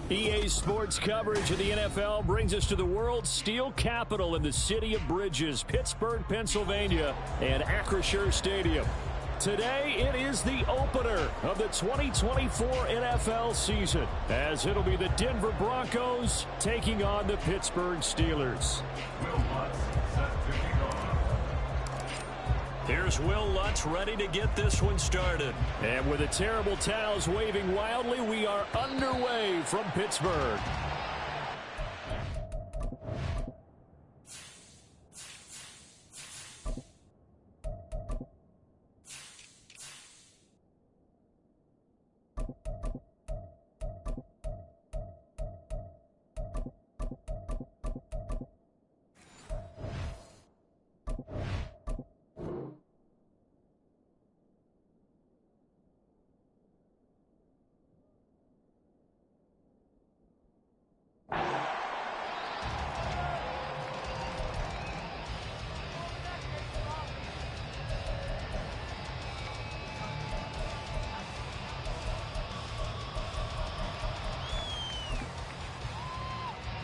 EA Sports coverage of the NFL brings us to the world's steel capital in the city of bridges, Pittsburgh, Pennsylvania, and Acrisure Stadium. Today, it is the opener of the 2024 NFL season, as it'll be the Denver Broncos taking on the Pittsburgh Steelers. Here's Will Lutz ready to get this one started. And with the terrible towels waving wildly, we are underway from Pittsburgh.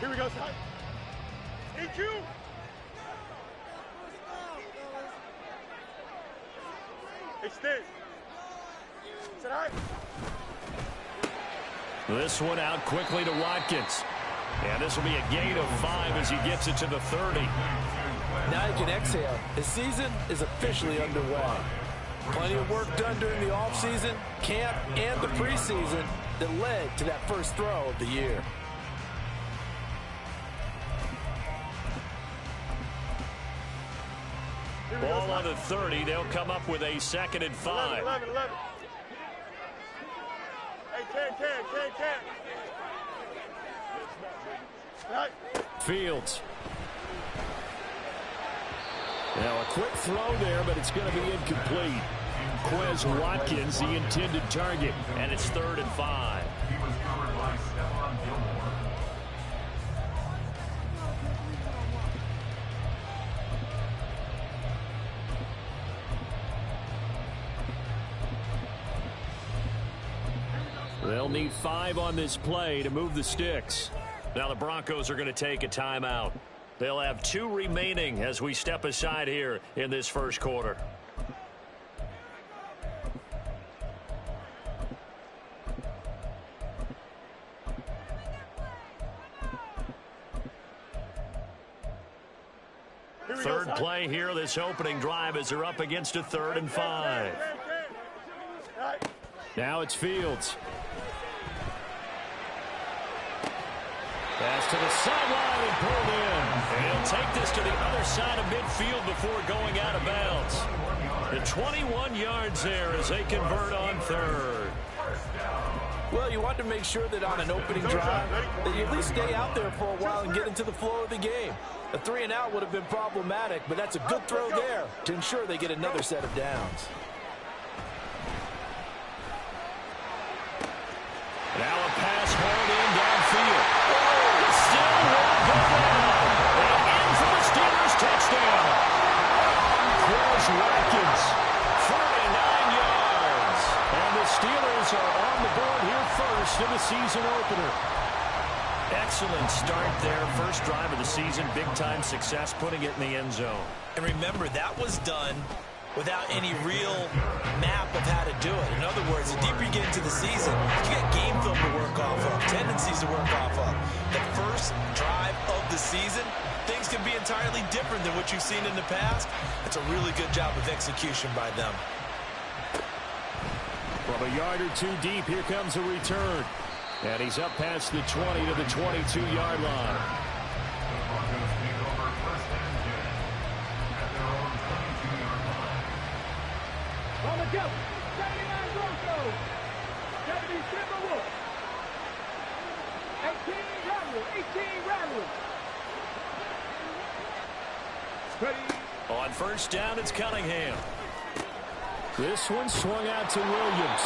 Here we go, son. EQ. Extend. Sit high. This one out quickly to Watkins. And this will be a gain of 5 as he gets it to the 30. Now you can exhale. The season is officially underway. Plenty of work done during the offseason, camp, and the preseason that led to that first throw of the year. Ball on the 30. They'll come up with a 2nd and 5. 11. Hey, 10. Fields. Now a quick throw there, but it's going to be incomplete. Quez Watkins, the intended target, and it's 3rd and 5. They'll need 5 on this play to move the sticks. Now the Broncos are going to take a timeout. They'll have 2 remaining as we step aside here in this first quarter. Third play here, this opening drive, as they're up against a 3rd and 5. Now it's Fields. Pass to the sideline and pulled in. And he'll take this to the other side of midfield before going out of bounds. The 21 yards there as they convert on 3rd. Well, you want to make sure that on an opening drive that you at least stay out there for a while and get into the flow of the game. A 3-and-out would have been problematic, but that's a good throw there to ensure they get another set of downs. Now a pass hauled in downfield. It still won't go down. And in for the Steelers touchdown. Quez Watkins, 49 yards. And the Steelers are on the board here first in the season opener. Excellent start there. First drive of the season. Big-time success putting it in the end zone. And remember, that was done without any real map of how to do it. In other words, the deeper you get into the season, you get game film to work off of, tendencies to work off of. The first drive of the season, things can be entirely different than what you've seen in the past. It's a really good job of execution by them. From a yard or 2 deep, here comes a return. And he's up past the 20 to the 22-yard line. On the go. 79 Broncos. 70 Timberwolves. 18 Rattlers. On first down, it's Cunningham. This one swung out to Williams.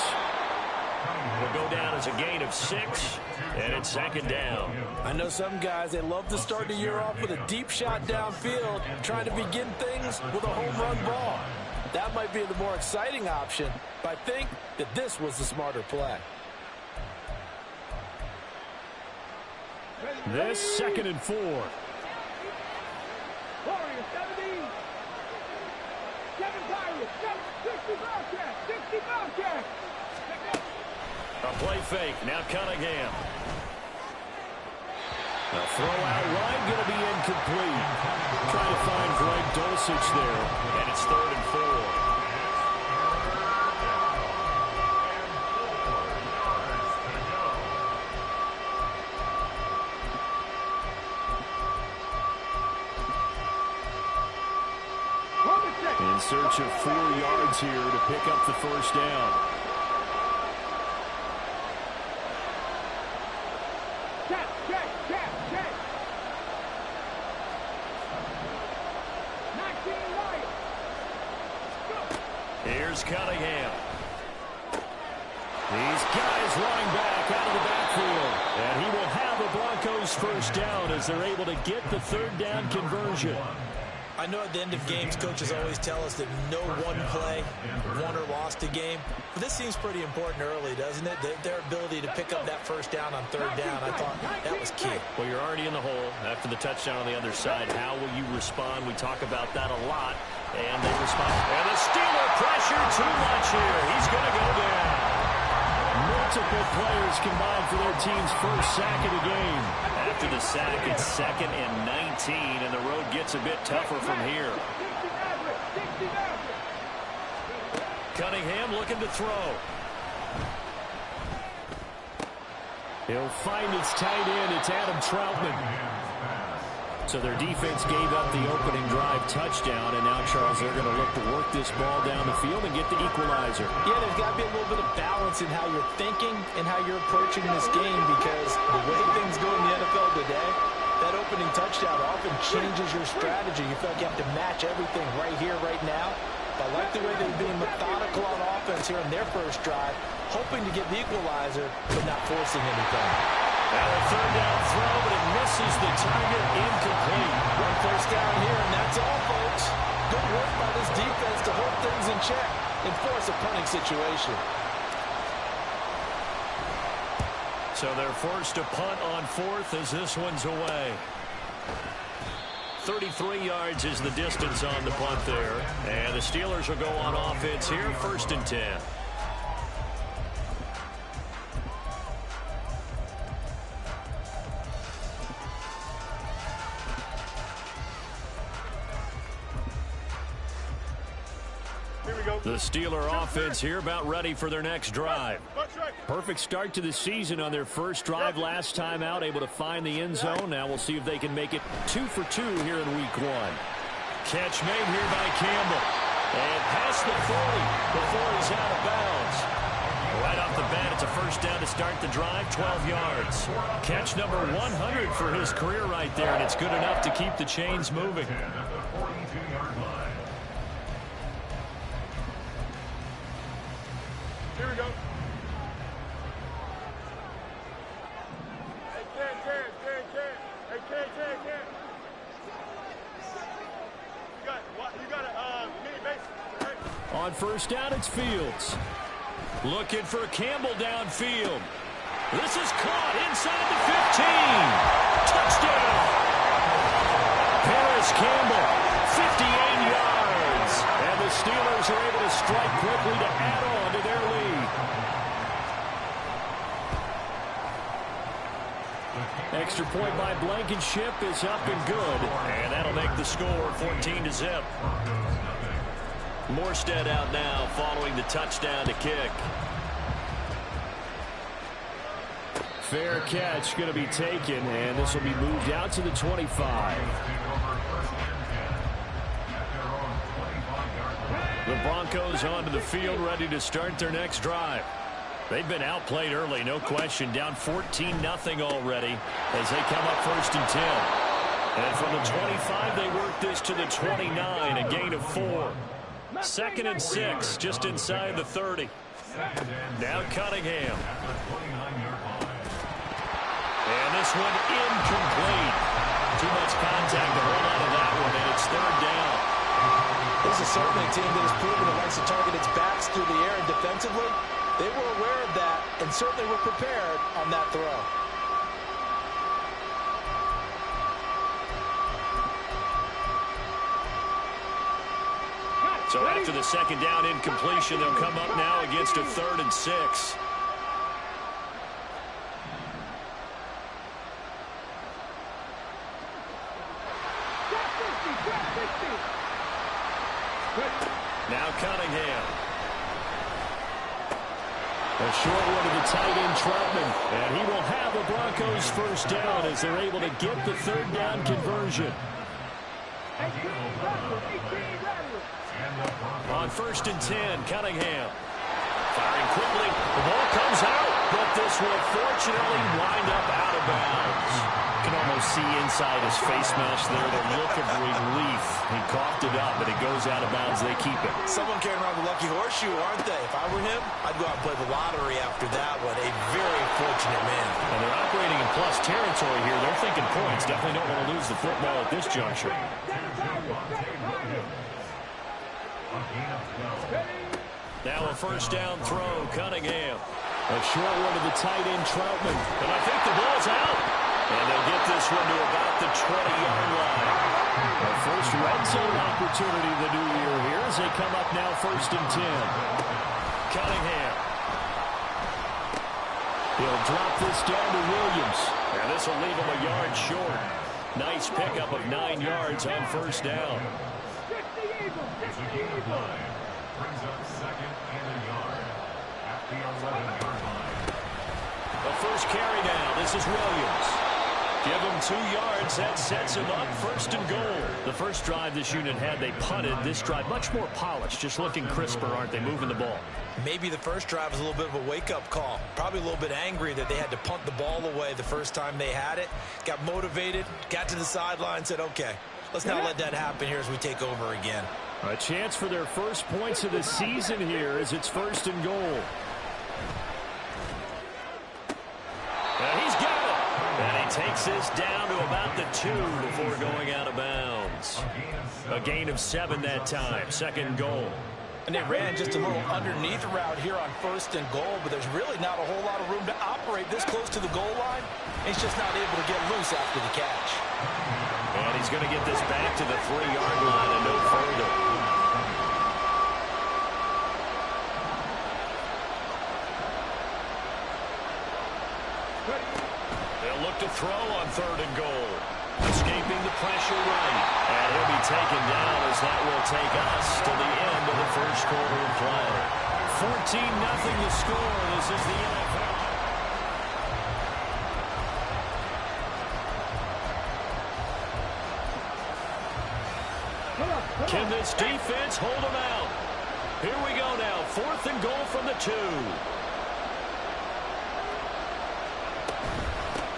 Will go down as a gain of 6, and it's 2nd down. I know some guys, they love to start the year off with a deep shot downfield, trying to begin things with a home run ball. That might be the more exciting option, but I think that this was the smarter play. This 2nd and 4. Warriors 70. 7 Pirates. 60 Bobcats. 60 Bobcats. A play fake. Now Cunningham. A throw out wide, going to be incomplete. Trying to find Greg Dulcich there. And it's 3rd and 4. In search of 4 yards here to pick up the first down. Check. 19 Lions. Here's Cunningham. These guys running back out of the backfield. And he will have the Broncos first down as they're able to get the 3rd down conversion. I know at the end of games, coaches always tell us that no one play won or lost a game. But this seems pretty important early, doesn't it? Their ability to pick up that first down on 3rd down, I thought that was key. Well, you're already in the hole after the touchdown on the other side. How will you respond? We talk about that a lot. And they respond. And the Steeler pressure too much here. He's going to go down. Multiple players combined for their team's first sack of the game. After the sack, it's 2nd and 19, and the road gets a bit tougher from here. Cunningham looking to throw. He'll find his tight end. It's Adam Troutman. So their defense gave up the opening drive touchdown, and now, Charles, they're going to look to work this ball down the field and get the equalizer. Yeah, there's got to be a little bit of balance in how you're thinking and how you're approaching this game, because the way things go in the NFL today, that opening touchdown often changes your strategy. You feel like you have to match everything right here, right now. But I like the way they're being methodical on offense here in their first drive, hoping to get the equalizer, but not forcing anything. Now a 3rd down throw, but it misses the target, incomplete. 1 first down here, and that's all, folks. Good work by this defense to hold things in check and force a punting situation. So they're forced to punt on 4th as this one's away. 33 yards is the distance on the punt there. And the Steelers will go on offense here, 1st and 10. The Steeler offense here about ready for their next drive. Perfect start to the season on their first drive last time out, able to find the end zone. Now we'll see if they can make it 2 for 2 here in week 1. Catch made here by Campbell. And past the 40 before he's out of bounds. Right off the bat, it's a first down to start the drive, 12 yards. Catch number 100 for his career right there, and it's good enough to keep the chains moving. Here we go. On first down, it's Fields. Looking for Campbell downfield. This is caught inside the 15. Touchdown. Paris Campbell, 58 yards. And the Steelers are able to strike quickly to add on to their lead. Extra point by Blankenship is up and good. And that'll make the score 14-0. Morstead out now following the touchdown to kick. Fair catch going to be taken, and this will be moved out to the 25. The Broncos onto the field, ready to start their next drive. They've been outplayed early, no question, down 14-0 already as they come up 1st and 10. And from the 25, they work this to the 29, a gain of 4. 2nd and 6, just inside the 30. Now Cunningham. And this one incomplete. Too much contact to hold on to that one, and it's 3rd down. This is certainly a team that has proven it likes to target its backs through the air, and defensively, they were aware of that and certainly were prepared on that throw. So after the second down incompletion, they'll come up now against a 3rd and 6. Now Cunningham. A short one to the tight end, Troutman. And he will have the Broncos first down as they're able to get the 3rd down conversion. On 1st and 10, Cunningham. Firing quickly. The ball comes out, but this will fortunately wind up out of bounds. You can almost see inside his face mask there the look of relief. He coughed it up, but it goes out of bounds. They keep it. Someone carrying around the lucky horseshoe, aren't they? If I were him, I'd go out and play the lottery after that one. A very fortunate man. And they're operating in plus territory here. They're thinking points. Definitely don't want to lose the football at this juncture. Now a 1st down throw, Cunningham. A short one to the tight end, Troutman. And I think the ball's out. And they'll get this one to about the 20-yard line. Our first red zone opportunity of the new year here as they come up now 1st and 10. Cunningham. He'll drop this down to Williams. And this will leave him a yard short. Nice pickup of 9 yards on 1st down. Brings up 2nd and a yard at the 11-yard line. The first carry now. This is Williams. Give him 2 yards. That sets him up 1st and goal. The first drive this unit had, they punted. This drive much more polished, just looking crisper, aren't they, moving the ball? Maybe the first drive was a little bit of a wake-up call. Probably a little bit angry that they had to punt the ball away the first time they had it. Got motivated, got to the sideline, said, okay, let's not let that happen here as we take over again. A chance for their first points of the season here as it's 1st and goal. And he's got it. And he takes this down to about the 2 before going out of bounds. A gain of 7 that time. 2nd goal. And they ran just a little underneath route here on 1st and goal, but there's really not a whole lot of room to operate this close to the goal line. He's just not able to get loose after the catch. And he's going to get this back to the 3-yard line and no further. They'll look to throw on 3rd and goal. Escaping the pressure right. And he'll be taken down as that will take us to the end of the first quarter of play. 14-0 the score. This is the NFL. Can this defense hold them out? Here we go now. 4th and goal from the 2.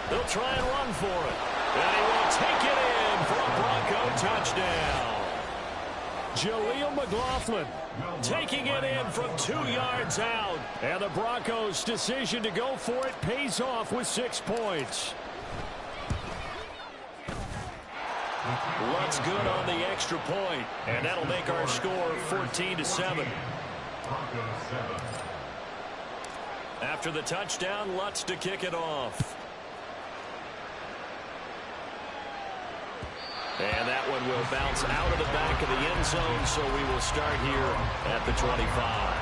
They'll try and run for it. And he will take it in for a Bronco touchdown. Jaleel McLaughlin taking it in from 2 yards out. And the Broncos' decision to go for it pays off with 6 points. Lutz good on the extra point, and that'll make our score 14-7. After the touchdown, Lutz to kick it off. And that one will bounce out of the back of the end zone, so we will start here at the 25.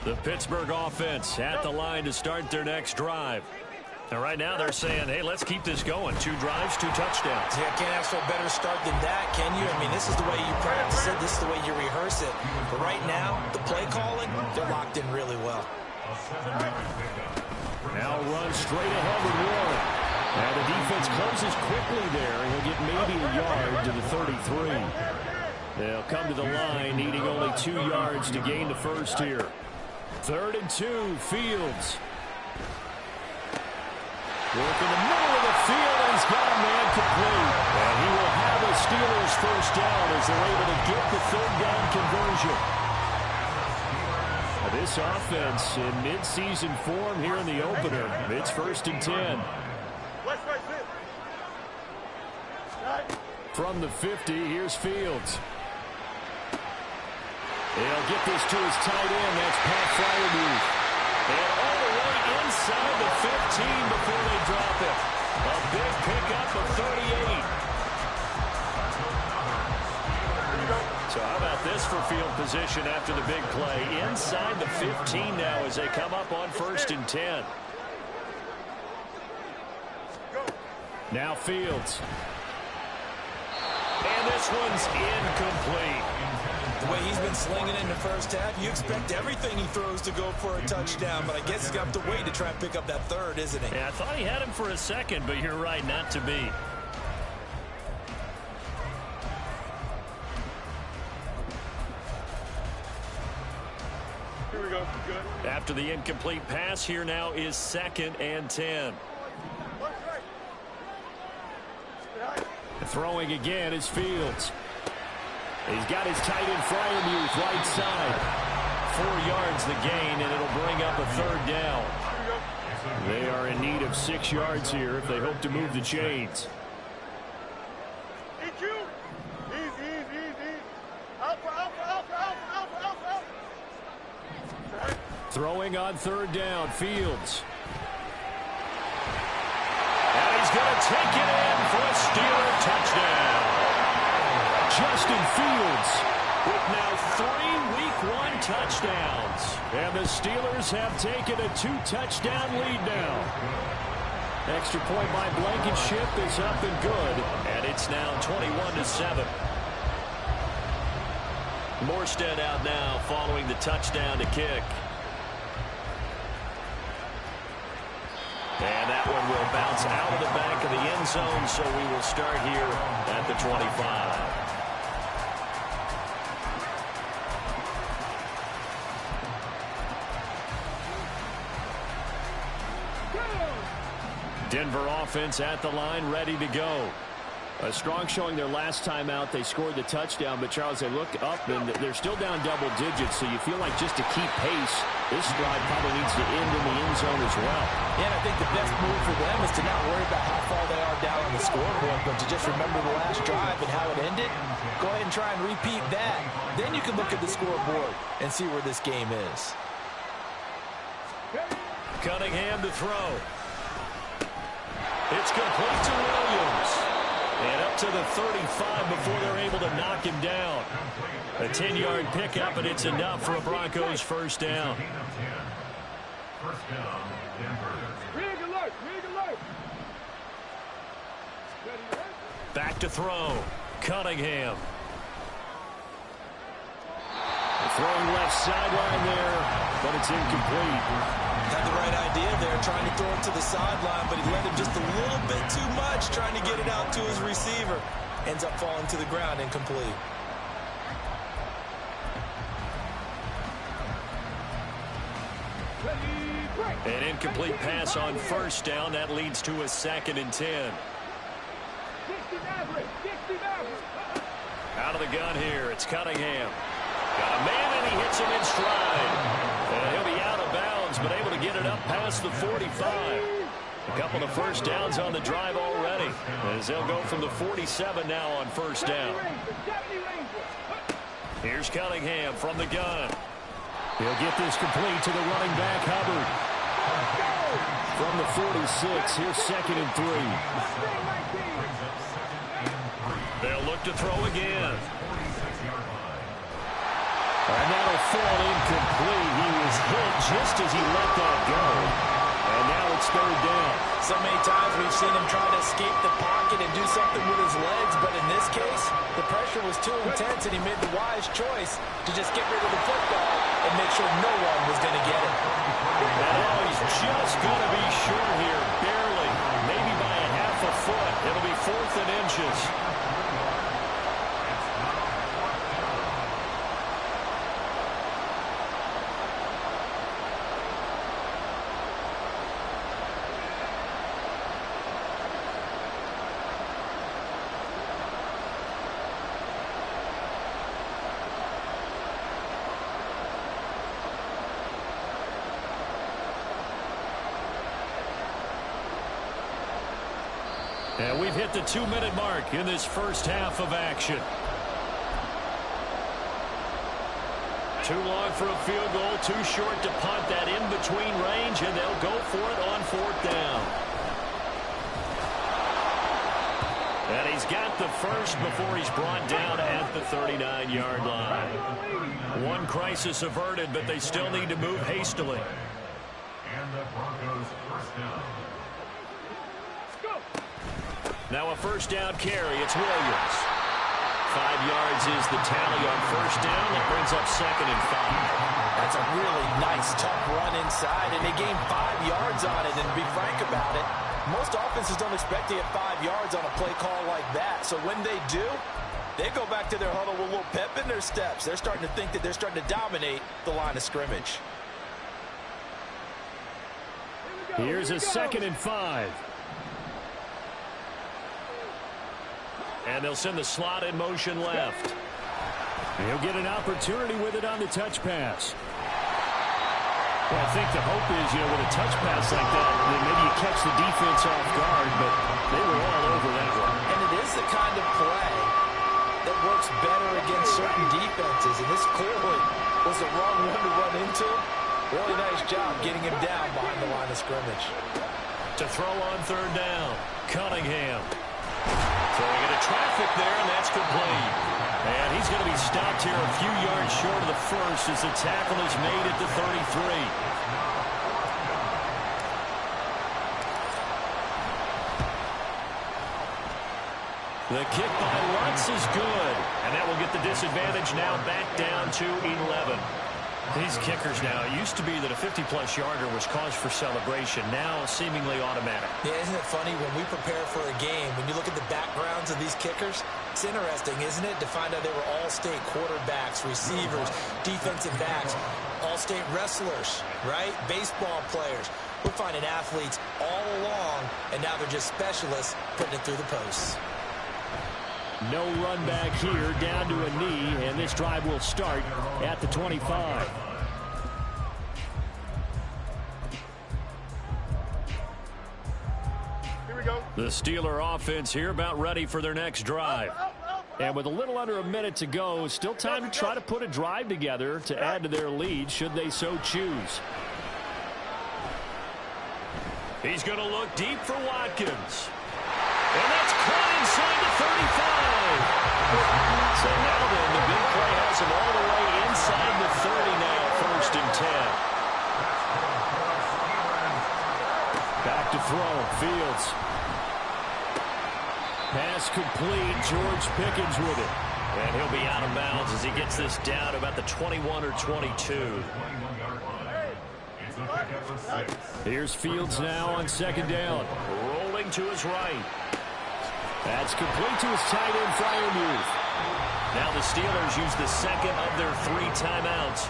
The Pittsburgh offense at the line to start their next drive. And right now they're saying, hey, let's keep this going. 2 drives, 2 touchdowns. Yeah, can't ask for a better start than that, can you? I mean, this is the way you practice it. This is the way you rehearse it. But right now, the play calling, they're locked in really well. Now run straight ahead with Warren. Now the defense closes quickly there. He'll get maybe a yard to the 33. They'll come to the line, needing only 2 yards to gain the first here. 3rd and 2, Fields. Work in the middle of the field, and he's got a man complete. And he will have the Steelers first down as they're able to get the 3rd down conversion. This offense in mid-season form here in the opener. It's 1st and 10. From the 50, here's Fields. They'll get this to his tight end. That's Pat Freiermuth. And all the way inside the 15 before they drop it. A big pickup of 38. So how about this for field position after the big play? Inside the 15 now as they come up on 1st and 10. Now Fields. And this one's incomplete. The way he's been slinging in the first half, you expect everything he throws to go for a touchdown, but I guess he's got to wait to try and pick up that third, isn't he? Yeah, I thought he had him for a second, but you're right, not to be. Here we go. Good. After the incomplete pass, here now is 2nd and 10. Throwing again is Fields. He's got his tight end Fryermuth right side. 4 yards the gain, and it'll bring up a 3rd down. They are in need of 6 yards here if they hope to move the chains. Throwing on 3rd down, Fields. And he's going to take it in for a Steeler touchdown. Justin Fields with now 3 Week 1 touchdowns. And the Steelers have taken a 2-touchdown lead now. Extra point by Blankenship is up and good. And it's now 21-7. Morstead out now following the touchdown to kick. And that one will bounce out of the back of the end zone, so we will start here at the 25. Denver offense at the line, ready to go. A strong showing their last time out. They scored the touchdown, but Charles, they look up and they're still down double digits, so you feel like just to keep pace, this drive probably needs to end in the end zone as well. Yeah, and I think the best move for them is to not worry about how far they are down on the scoreboard, but to just remember the last drive and how it ended. Go ahead and try and repeat that. Then you can look at the scoreboard and see where this game is. Cunningham to throw. It's complete to Williams. And up to the 35 before they're able to knock him down. A 10-yard pickup, and it's enough for a Broncos 1st down. Rig alert. Back to throw. Cunningham. Throwing left sideline there, but it's incomplete. Had the right idea there, trying to throw it to the sideline, but he let him just a little bit too much, trying to get it out to his receiver. Ends up falling to the ground, incomplete. An incomplete pass on 1st down. That leads to a 2nd and 10. Out of the gun here, it's Cunningham. Got a man, and he hits him in stride. And he'll be out of bounds, but able to get it up past the 45. A couple of 1st downs on the drive already, as they'll go from the 47 now on 1st down. Here's Cunningham from the gun. He'll get this complete to the running back, Hubbard. From the 46, here's 2nd and 3. They'll look to throw again. And that'll fall incomplete. He was hit just as he let that go. And now it's 3rd down. So many times we've seen him try to escape the pocket and do something with his legs, but in this case, the pressure was too intense, and he made the wise choice to just get rid of the football and make sure no one was going to get it. And he's just going to be short here, barely, maybe by a half a foot. It'll be 4th and inches. And we've hit the 2-minute mark in this first half of action. Too long for a field goal, too short to punt that in-between range, and they'll go for it on 4th down. And he's got the first before he's brought down at the 39-yard line. One crisis averted, but they still need to move hastily. And the Broncos first down. Now a first down carry. It's Williams. 5 yards is the tally on first down. That brings up 2nd and 5. That's a really nice, tough run inside, and they gained 5 yards on it. And to be frank about it, most offenses don't expect to get 5 yards on a play call like that. So when they do, they go back to their huddle with a little pep in their steps. They're starting to think that they're starting to dominate the line of scrimmage. Here's a 2nd and 5. And they'll send the slot in motion left. He'll get an opportunity with it on the touch pass. Well, I think the hope is, with a touch pass like that, then maybe you catch the defense off guard, but they were all over that one. And it is the kind of play that works better against certain defenses, and this clearly was the wrong one to run into. Really nice job getting him down behind the line of scrimmage. To throw on 3rd down, Cunningham. Throwing into traffic there, and that's complete. And he's going to be stopped here a few yards short of the first as the tackle is made at the 33. The kick by Lutz is good, and that will get the disadvantage now back down to 11. These kickers now, it used to be that a 50-plus yarder was cause for celebration, now seemingly automatic. Yeah, isn't it funny when we prepare for a game, when you look at the backgrounds of these kickers, it's interesting, isn't it, to find out they were all-state quarterbacks, receivers, defensive backs, all-state wrestlers, right? Baseball players. We're finding athletes all along, and now they're just specialists putting it through the posts. No run back here, down to a knee, and this drive will start at the 25. Here we go. The Steeler offense here about ready for their next drive. And with a little under a minute to go, still time to try to put a drive together to add to their lead should they so choose. He's going to look deep for Watkins. And that's caught inside the 35. So now then, the big play has him all the way inside the 30 now, 1st and 10. Back to throw, Fields. Pass complete, George Pickens with it. And he'll be out of bounds as he gets this down about the 21 or 22. Here's Fields now on 2nd down. Rolling to his right. That's complete to his tight end, Freiermuth. Now the Steelers use the 2nd of their 3 timeouts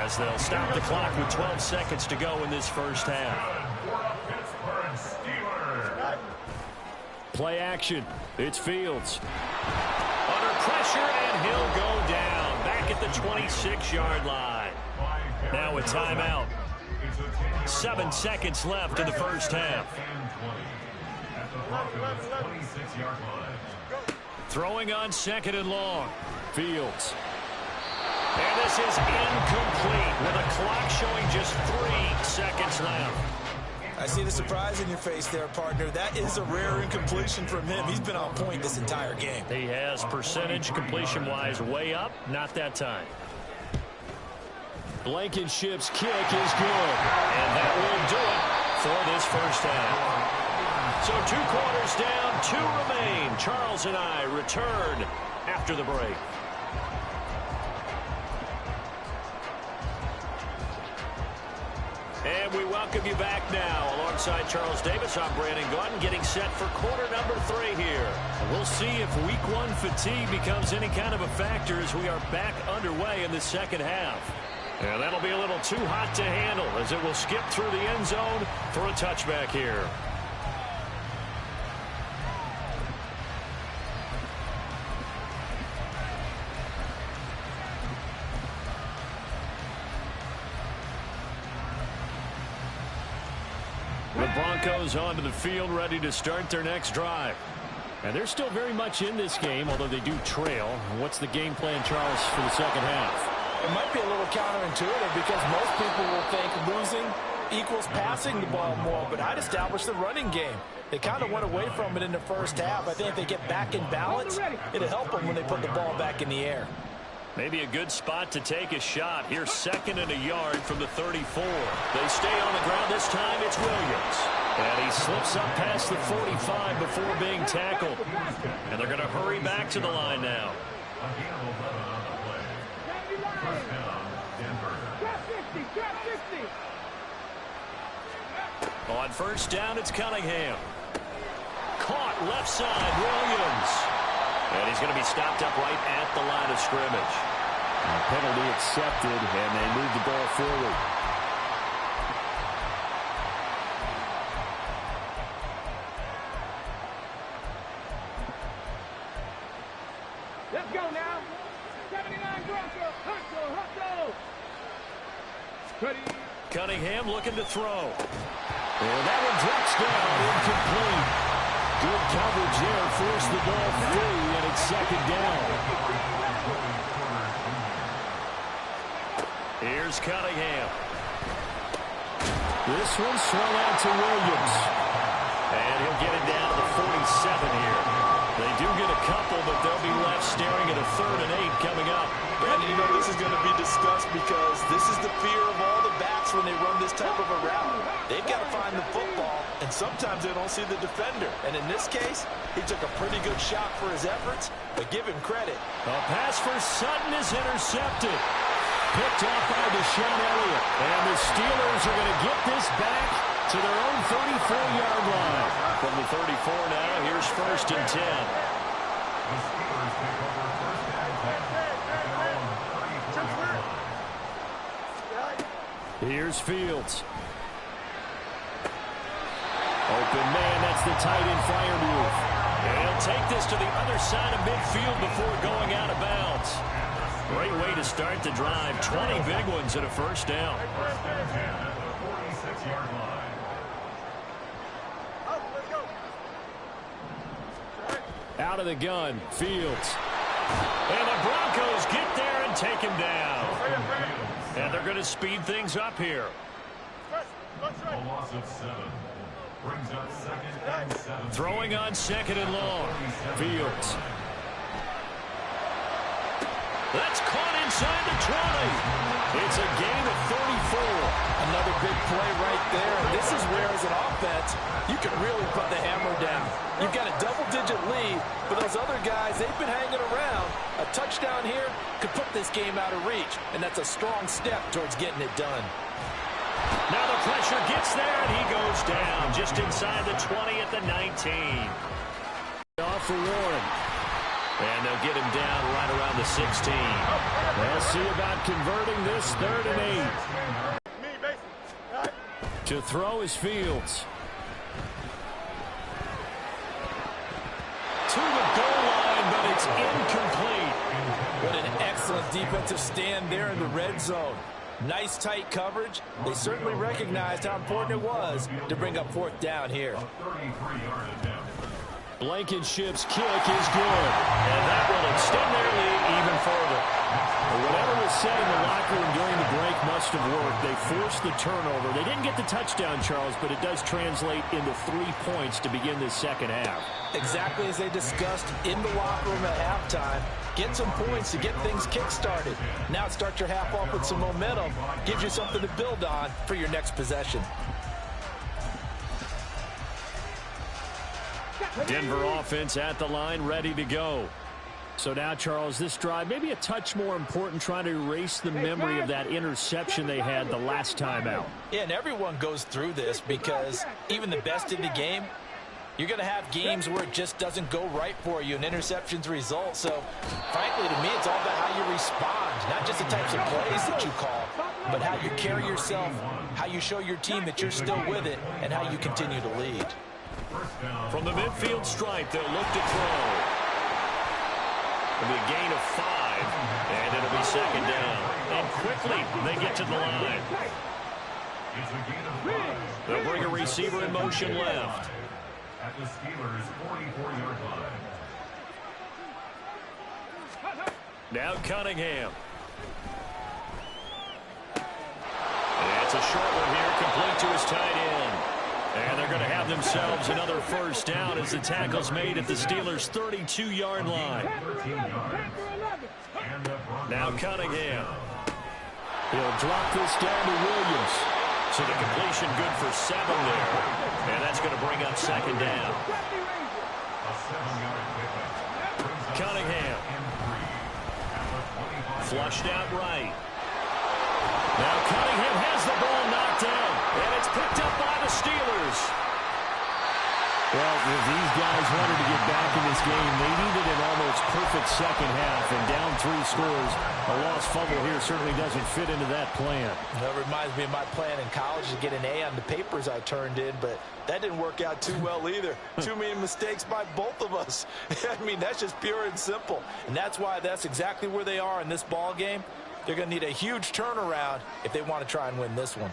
as they'll stop the clock with 12 seconds to go in this first half. Play action. It's Fields. Under pressure, and he'll go down. Back at the 26-yard line. Now a timeout. 7 seconds left in the first half. Throwing on 2nd and long. Fields. And this is incomplete with a clock showing just 3 seconds left. I see the surprise in your face there, partner. That is a rare incompletion from him. He's been on point this entire game. He has percentage completion-wise way up. Not that time. Blankenship's kick is good. And that will do it for this first half. So 2 quarters down, 2 remain. Charles and I return after the break. And we welcome you back now. Alongside Charles Davis, I'm Brandon Gaunt, getting set for quarter number 3 here. And we'll see if week 1 fatigue becomes any kind of a factor as we are back underway in the second half. And that'll be a little too hot to handle as it will skip through the end zone for a touchback here. The Broncos onto the field, ready to start their next drive. And they're still very much in this game, although they do trail. What's the game plan, Charles, for the second half? It might be a little counterintuitive because most people will think losing equals passing the ball more, but I'd establish the running game. They kind of went away from it in the first half. I think if they get back in balance, it'll help them when they put the ball back in the air. Maybe a good spot to take a shot. Here's 2nd and a yard from the 34. They stay on the ground. This time it's Williams. And he slips up past the 45 before being tackled. And they're going to hurry back to the line now. On first down, it's Cunningham. Caught left side, Williams. And he's going to be stopped up right at the line of scrimmage. Penalty accepted, and they move the ball forward. Let's go now. 79 Bronco. Hustle. Cunningham looking to throw. And that one drops down, incomplete. Good coverage there, forced the ball free, and it's 2nd down. Here's Cunningham. This one swung out to Williams. And he'll get it down to the 47 here. They do get a couple, but they'll be left staring at a 3rd and 8 coming up. Brandon, you know this is going to be discussed because this is the fear of all the backs when they run this type of a route. They've got to find the football, and sometimes they don't see the defender. And in this case, he took a pretty good shot for his efforts, but give him credit. A pass for Sutton is intercepted. Picked off by Deshaun Elliott. And the Steelers are going to get this back to their own 34-yard line. From the 34 now, here's 1st and 10. Here's Fields. Open man, that's the tight end fire move. And he'll take this to the other side of midfield before going out of bounds. Great way to start the drive. 20 big ones and a first down. Out of the gun, Fields. And the Broncos get there and take him down. And they're going to speed things up here. A loss of 7. Brings up 2nd and 7. Throwing on 2nd and long. Fields. That's caught inside the 20. It's a gain of 34. Another big play right there. And this is where, as an offense, you can really put the hammer down. You've got a double-digit lead, but those other guys, they've been hanging around. A touchdown here could put this game out of reach, and that's a strong step towards getting it done. Now the pressure gets there, and he goes down just inside the 20 at the 19. Off for Warren. And they'll get him down right around the 16. They'll see about converting this 3rd and 8. To throw is Fields. To the goal line, but it's incomplete. What an excellent defensive stand there in the red zone. Nice tight coverage. They certainly recognized how important it was to bring up 4th down here. Blankenship's kick is good. And that will extend their lead even further. Whatever was said in the locker room during the break must have worked. They forced the turnover. They didn't get the touchdown, Charles, but it does translate into 3 points to begin this 2nd half. Exactly as they discussed in the locker room at halftime. Get some points to get things kick-started. Now start your half off with some momentum. Gives you something to build on for your next possession. Denver offense at the line, ready to go. So now, Charles, this drive maybe a touch more important, trying to erase the memory of that interception they had the last time out. Yeah, and everyone goes through this because even the best in the game, you're going to have games where it just doesn't go right for you and interceptions result. So, frankly, to me, it's all about how you respond, not just the types of plays that you call, but how you carry yourself, how you show your team that you're still with it, and how you continue to lead. From the midfield stripe, they'll look to throw. It'll be a gain of 5, and it'll be 2nd down. And quickly, they get to the line. They'll bring a receiver in motion left. At the Steelers' 44-yard line. Now Cunningham. It's a short one here, complete to his tight end. And they're going to have themselves another first down as the tackle's made at the Steelers' 32-yard line. Now Cunningham. He'll drop this down to Williams. So the completion good for 7 there. And that's going to bring up second down. Cunningham. Flushed out right. Now Cunningham has the ball knocked down. And it's picked up by the Steelers. Well, if these guys wanted to get back in this game, they needed an almost perfect second half. And down 3 scores, a lost fumble here certainly doesn't fit into that plan. That reminds me of my plan in college to get an A on the papers I turned in, but that didn't work out too well either. Too many mistakes by both of us. I mean, that's just pure and simple. And that's why that's exactly where they are in this ball game. They're going to need a huge turnaround if they want to try and win this one.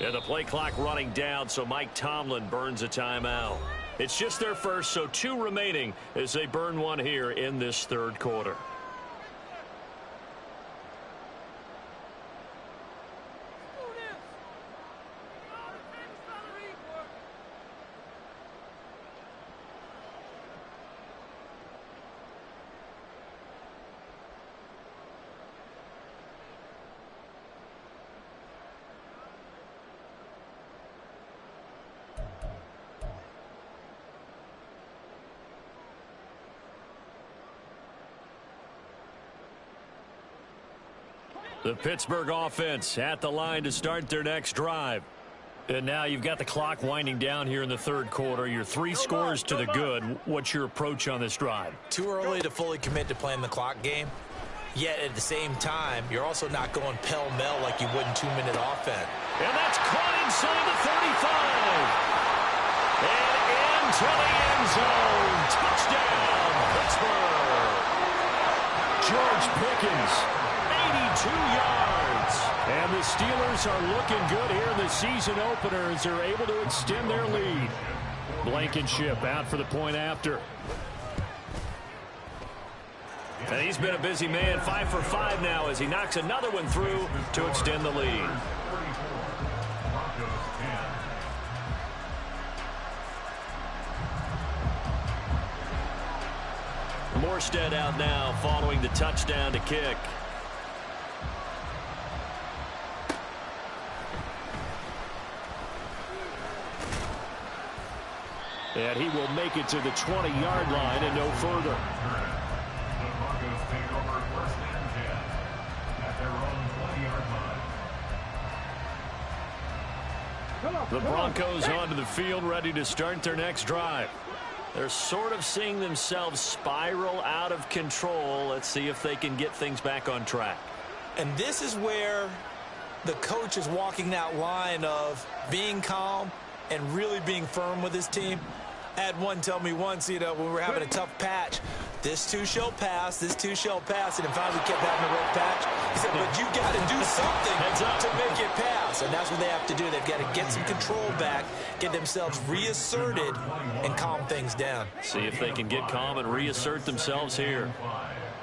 And the play clock running down, so Mike Tomlin burns a timeout. It's just their first, so 2 remaining as they burn one here in this third quarter. The Pittsburgh offense at the line to start their next drive. And now you've got the clock winding down here in the third quarter. Your 3 scores to the good. What's your approach on this drive? Too early to fully commit to playing the clock game. Yet at the same time, you're also not going pell-mell like you would in 2-minute offense. And that's caught inside the 35. And into the end zone. Touchdown, Pittsburgh. George Pickens. 82 yards. And the Steelers are looking good here in the season opener as they're able to extend their lead. Blankenship out for the point after. And he's been a busy man, 5 for 5 now as he knocks another one through to extend the lead. Morstead out now following the touchdown to kick. And he will make it to the 20-yard line and no further. The Broncos take over 1st and 10 at their own 20-yard line. The Broncos onto the field, ready to start their next drive. They're sort of seeing themselves spiral out of control. Let's see if they can get things back on track. And this is where the coach is walking that line of being calm and really being firm with his team. I had one tell me once, when we were having a tough patch, this too shall pass, this too shall pass, and finally kept having a rough patch. He said, but you got to do something to make it pass, and that's what they have to do. They've got to get some control back, get themselves reasserted, and calm things down. See if they can get calm and reassert themselves here.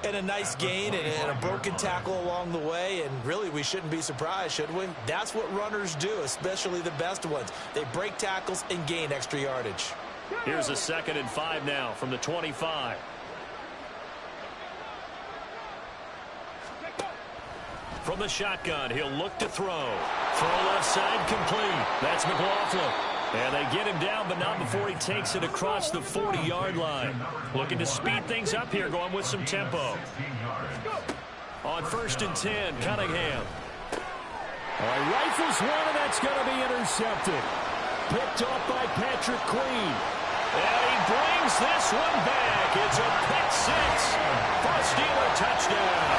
And a nice gain and a broken tackle along the way, and really we shouldn't be surprised, should we? That's what runners do, especially the best ones. They break tackles and gain extra yardage. Here's a 2nd and 5 now from the 25. From the shotgun, he'll look to throw. Throw left side complete. That's McLaughlin. And they get him down, but not before he takes it across the 40-yard line. Looking to speed things up here, going with some tempo. On 1st and 10, Cunningham. Rifles one, and that's going to be intercepted. Picked off by Patrick Queen. And he brings this one back. It's a pick 6 for a Steeler touchdown.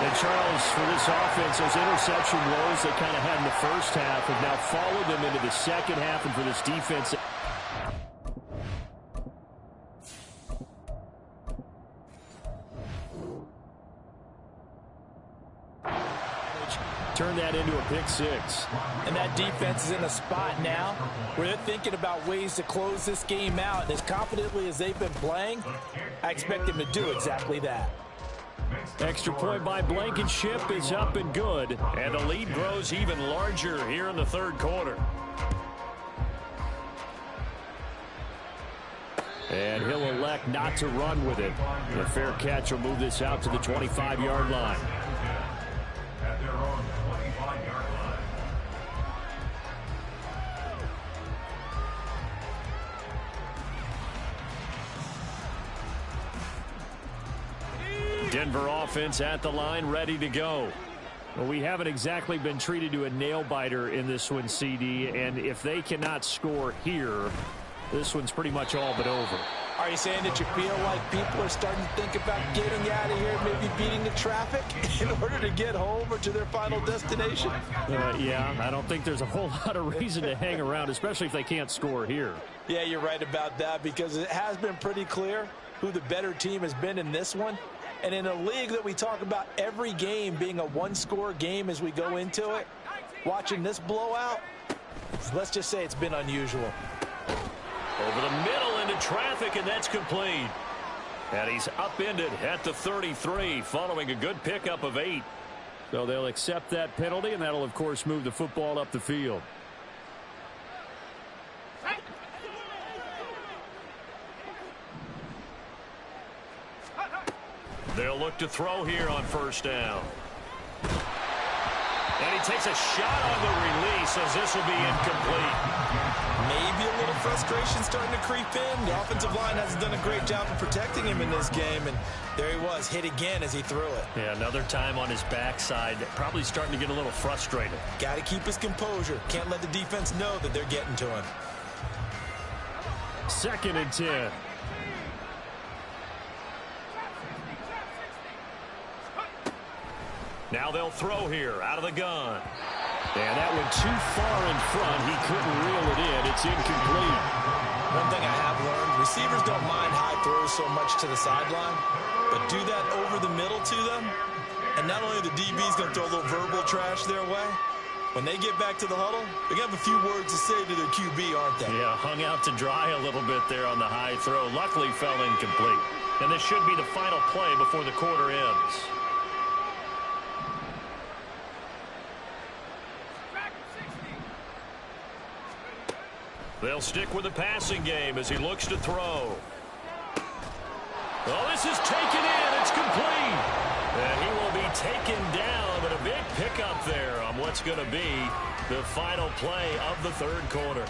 And Charles, for this offense, those interception woes they kind of had in the first half have now followed them into the second half. And for this defense, pick six. And that defense is in a spot now where they're thinking about ways to close this game out. And as confidently as they've been playing, I expect them to do exactly that. Extra point by Blankenship is up and good. And the lead grows even larger here in the third quarter. And he'll elect not to run with it. A fair catch will move this out to the 25-yard line. At their own 25-yard line. Denver offense at the line, ready to go. Well, we haven't exactly been treated to a nail-biter in this one, CD. And if they cannot score here, this one's pretty much all but over. Are you saying that you feel like people are starting to think about getting out of here, maybe beating the traffic in order to get home or to their final destination? Yeah, I don't think there's a whole lot of reason to hang around, especially if they can't score here. Yeah, you're right about that because it has been pretty clear who the better team has been in this one. And in a league that we talk about every game being a one-score game as we go into it, watching this blowout, let's just say it's been unusual. Over the middle into traffic, and that's complete. And he's upended at the 33 following a good pickup of 8. So they'll accept that penalty, and that'll, of course, move the football up the field. They'll look to throw here on first down. And he takes a shot on the release as this will be incomplete. Maybe a little frustration starting to creep in. The offensive line hasn't done a great job of protecting him in this game, and there he was, hit again as he threw it. Yeah, another time on his backside, probably starting to get a little frustrated. Got to keep his composure. Can't let the defense know that they're getting to him. 2nd and 10. Now they'll throw here out of the gun. And that went too far in front. He couldn't reel it in. It's incomplete. One thing I have learned, receivers don't mind high throws so much to the sideline, but do that over the middle to them, and not only the DB's going to throw a little verbal trash their way, when they get back to the huddle, they're going to have a few words to say to their QB, aren't they? Yeah, hung out to dry a little bit there on the high throw. Luckily fell incomplete. And this should be the final play before the quarter ends. They'll stick with the passing game as he looks to throw. Oh, this is taken in. It's complete. And he will be taken down, but a big pickup there on what's going to be the final play of the third quarter.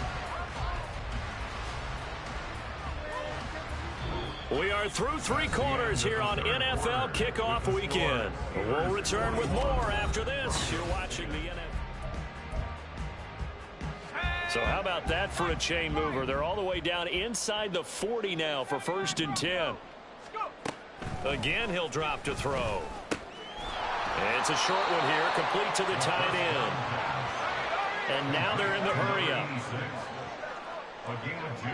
We are through 3 quarters here on NFL Kickoff Weekend. We'll return with more after this. You're watching the NFL. So how about that for a chain mover? They're all the way down inside the 40 now for 1st and 10. Again, he'll drop to throw. It's a short one here, complete to the tight end. And now they're in the hurry-up. A game of 2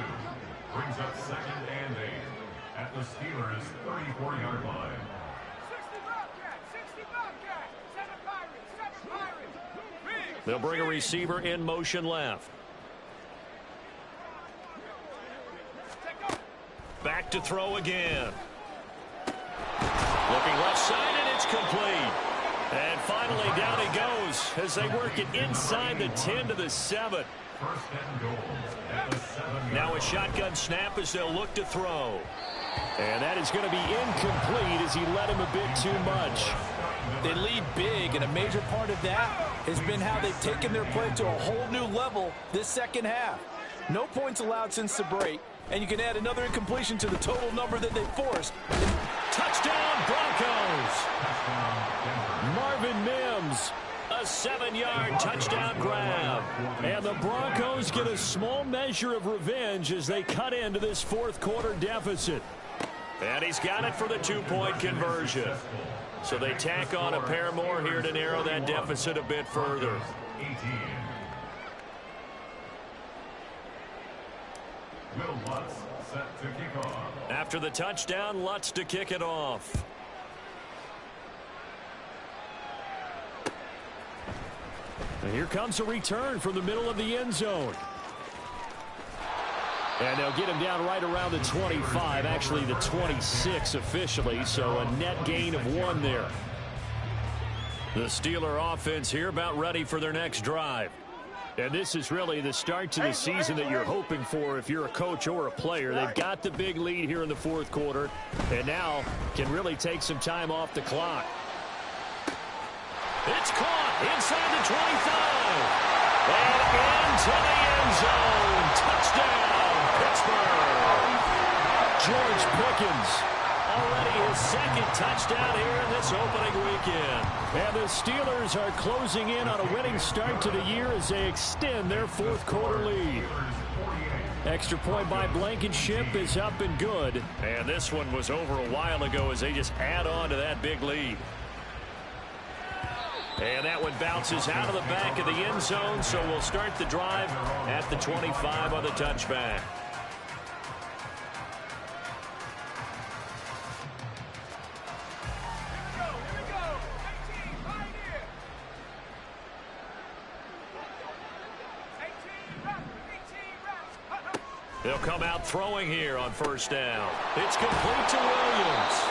brings up 2nd and 8 at the Steelers' 34-yard line. 60 Bobcats, 7 Pirates, 7 Pirates. They'll bring a receiver in motion left. Back to throw again. Looking left side, and it's complete. And finally, down he goes as they work it inside the 10 to the 7. 1st and goal at the 7-yard line. Now a shotgun snap as they'll look to throw. And that is going to be incomplete as he led him a bit too much. They lead big, and a major part of that has been how they've taken their play to a whole new level this second half. No points allowed since the break, and you can add another incompletion to the total number that they forced. Touchdown, Broncos! Marvin Mims, a 7-yard touchdown grab. And the Broncos get a small measure of revenge as they cut into this 4th quarter deficit. And he's got it for the 2-point conversion. So they tack on a pair more here to narrow that deficit a bit further. 18. Will Lutz set to kick off. After the touchdown, Lutz to kick it off. And here comes a return from the middle of the end zone. And they'll get him down right around the 25, actually the 26 officially, so a net gain of 1 there. The Steeler offense here about ready for their next drive. And this is really the start to the season that you're hoping for if you're a coach or a player. They've got the big lead here in the fourth quarter, and now can really take some time off the clock. It's caught inside the 25. And into the end zone. Touchdown, Pittsburgh. George Pickens. Already his second touchdown here in this opening weekend. And the Steelers are closing in on a winning start to the year as they extend their fourth quarter lead. Extra point by Blankenship is up and good. And this one was over a while ago as they just add on to that big lead. And that one bounces out of the back of the end zone, so we'll start the drive at the 25 on the touchback. They'll come out throwing here on first down. It's complete to Williams.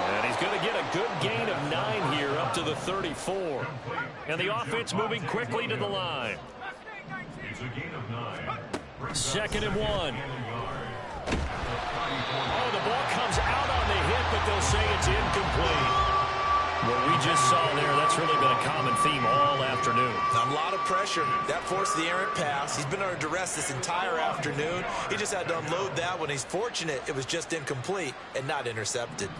And he's going to get a good gain of 9 here up to the 34. And the offense moving quickly to the line. Second and 1. Oh, the ball comes out on the hit, but they'll say it's incomplete. What we just saw there, that's really been a common theme all afternoon. A lot of pressure. That forced the errant pass. He's been under duress this entire afternoon. He just had to unload that one. He's fortunate it was just incomplete and not intercepted.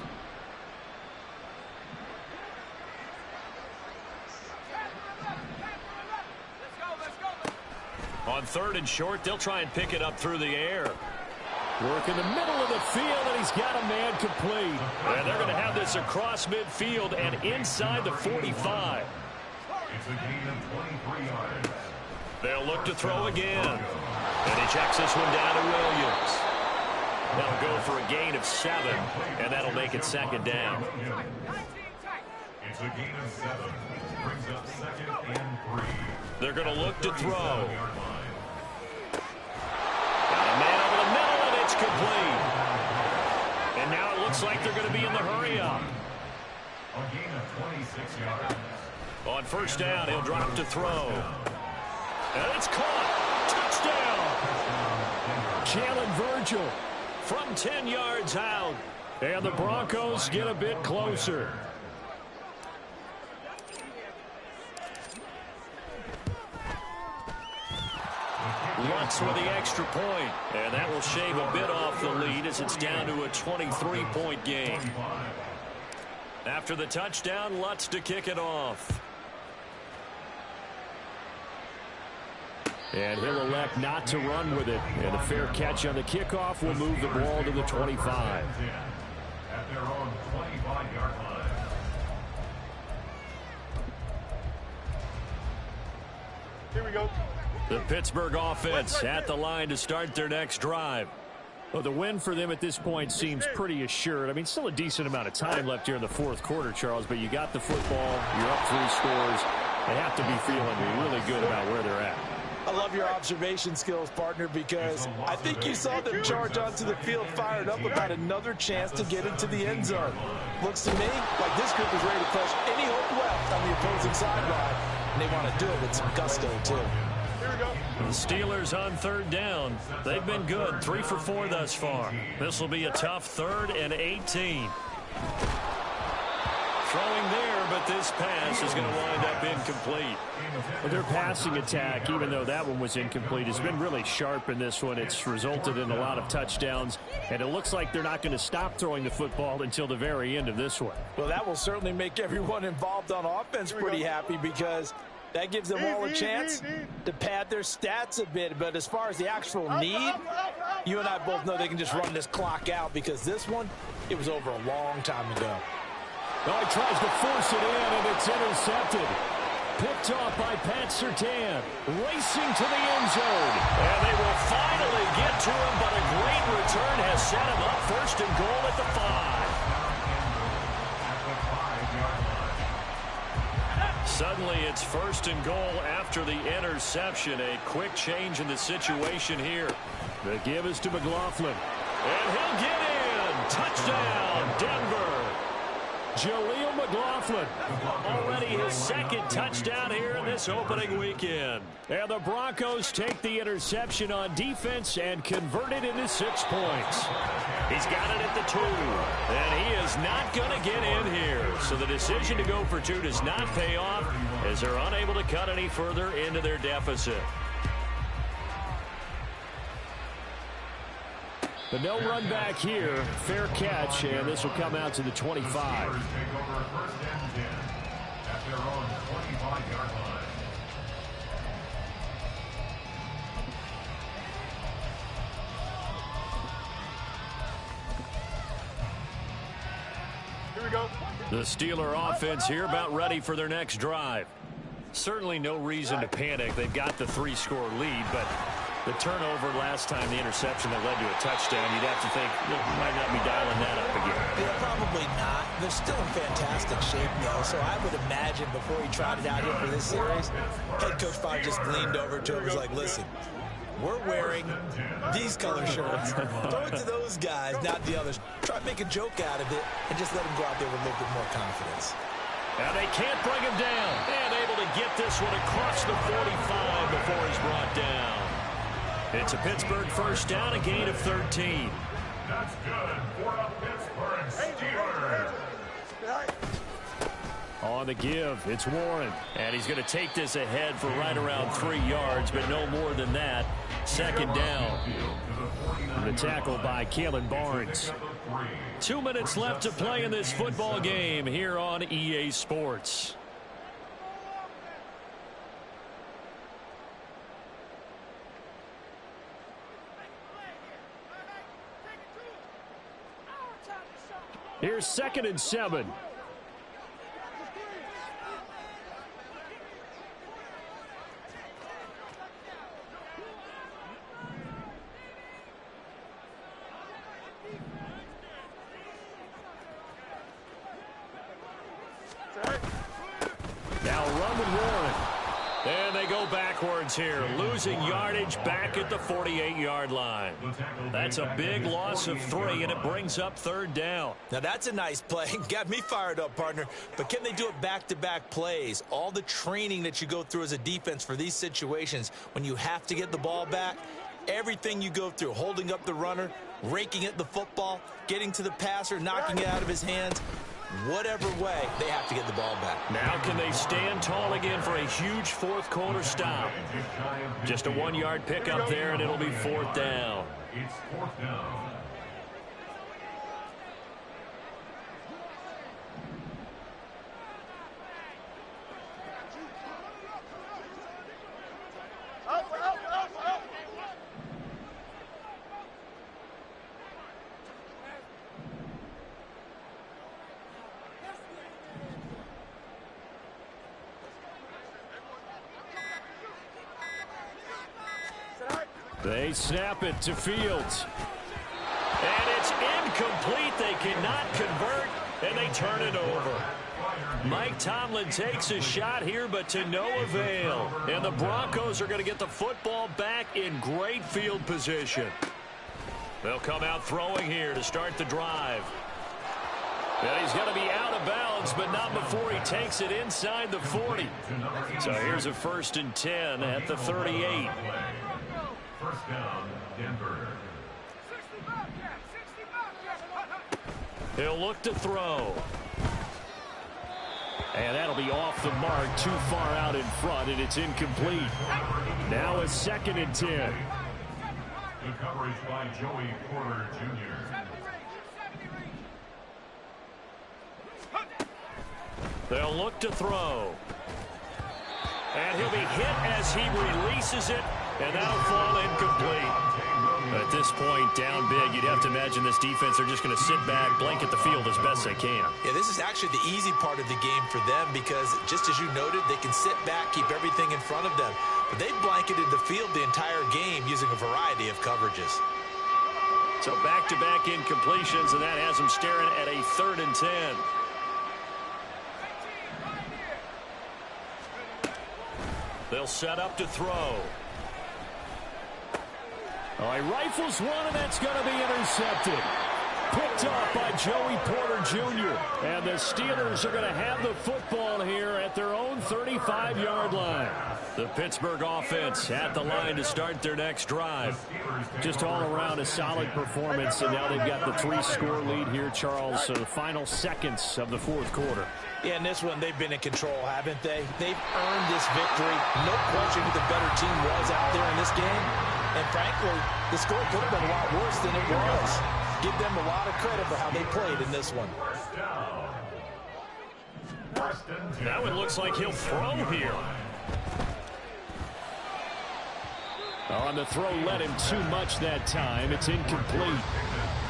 On third and short, they'll try and pick it up through the air. Work in the middle of the field, and he's got a man complete. And they're going to have this across midfield and inside the 45. It's a gain of 23 yards. They'll look to throw again. And he checks this one down to Williams. That'll go for a gain of 7, and that'll make it second down. It's a gain of 7. Brings up second and 3. They're going to look to throw. Got a man over the middle, and it's complete. And now it looks like they're going to be in the hurry-up. A gain of 26 yards. On first down, he'll drop to throw. And it's caught. Touchdown. Jalen Virgil from 10 yards out. And the Broncos get a bit closer. Lutz with the extra point, and that will shave a bit off the lead as it's down to a 23-point game. After the touchdown, Lutz to kick it off. And he'll elect not to run with it. And a fair catch on the kickoff will move the ball to the 25. At their own 25-yard line. Here we go. The Pittsburgh offense at the line to start their next drive. Well, the win for them at this point seems pretty assured. I mean, still a decent amount of time left here in the fourth quarter, Charles, but you got the football, you're up 3 scores. They have to be feeling really good about where they're at. I love your observation skills, partner, because I think you saw them charge onto the field fired up about another chance to get into the end zone. Looks to me like this group is ready to crush any hope left on the opposing sideline, and they want to do it with some gusto, too. The Steelers on third down. They've been good, 3 for 4 thus far. This will be a tough 3rd and 18. Throwing there, but this pass is going to wind up incomplete. Well, their passing attack, even though that one was incomplete, has been really sharp in this one. It's resulted in a lot of touchdowns, and it looks like they're not going to stop throwing the football until the very end of this one. Well, that will certainly make everyone involved on offense pretty happy, because that gives them all a chance to pad their stats a bit. But as far as the actual need, you and I both know they can just run this clock out, because this one, it was over a long time ago. Oh, he tries to force it in, and it's intercepted. Picked off by Pat Surtain. Racing to the end zone. And they will finally get to him, but a great return has set him up 1st and goal at the 5. Suddenly it's 1st and goal after the interception. A quick change in the situation here. The give is to McLaughlin. And he'll get in. Touchdown, Denver. Jaleel McLaughlin, already his 2nd touchdown here in this opening weekend. And the Broncos take the interception on defense and convert it into 6 points. He's got it at the 2, and he is not going to get in here. So the decision to go for 2 does not pay off as they're unable to cut any further into their deficit. But no run back here. Fair catch, and this will come out to the 25. Here we go. The Steeler offense here about ready for their next drive. Certainly no reason to panic. They've got the 3-score lead, but the turnover last time, the interception that led to a touchdown, you'd have to think they might not be dialing that up again. Yeah, probably not. They're still in fantastic shape, though, so I would imagine before he trotted out here for this series, head coach probably just leaned over to him and was like, listen, we're wearing these color shirts. Throw it to those guys, not the others. Try to make a joke out of it and just let him go out there with a little bit more confidence. And they can't bring him down. And able to get this one across the 45 before he's brought down. It's a Pittsburgh 1st down, a gain of 13. That's good for the Pittsburgh Steelers. On the give, it's Warren. And he's going to take this ahead for right around 3 yards, but no more than that. 2nd down. The tackle by Kalen Barnes. 2 minutes left to play in this football game here on EA Sports. Here's 2nd and 7. Now run with Warren. And they go backwards here, losing yardage back at the 48-yard line. That's a big loss of 3, and it brings up 3rd down. Now, that's a nice play. Got me fired up, partner. But can they do it back-to-back plays? All the training that you go through as a defense for these situations, when you have to get the ball back, everything you go through, holding up the runner, raking at the football, getting to the passer, knocking it out of his hands, whatever way, they have to get the ball back. Now can they stand tall again for a huge 4th quarter stop? Just a 1-yard pickup there, and it'll be 4th down. It's 4th down. They snap it to Fields. And it's incomplete. They cannot convert, and they turn it over. Mike Tomlin takes a shot here, but to no avail. And the Broncos are going to get the football back in great field position. They'll come out throwing here to start the drive. And he's going to be out of bounds, but not before he takes it inside the 40. So here's a 1st and 10 at the 38. 1st down, Denver. He'll look to throw. And that'll be off the mark, too far out in front, and it's incomplete. Now a 2nd and 10. Good coverage by Joey Porter Jr. They'll look to throw. And he'll be hit as he releases it, and that'll fall incomplete. At this point, down big, you'd have to imagine this defense are just going to sit back, blanket the field as best they can. Yeah, this is actually the easy part of the game for them because, just as you noted, they can sit back, keep everything in front of them. But they've blanketed the field the entire game using a variety of coverages. So back-to-back incompletions, and that has them staring at a 3rd and 10. They'll set up to throw. Oh, he rifles one, and that's going to be intercepted. Picked up by Joey Porter Jr. And the Steelers are going to have the football here at their own 35-yard line. The Pittsburgh offense at the line to start their next drive. Just all around a solid performance, and now they've got the 3-score lead here, Charles, so the final seconds of the fourth quarter. Yeah, in this one, they've been in control, haven't they? They've earned this victory. No question who the better team was out there in this game. And frankly, the score could have been a lot worse than it was. Give them a lot of credit for how they played in this one. That one looks like he'll throw here. On the throw, led him too much that time. It's incomplete.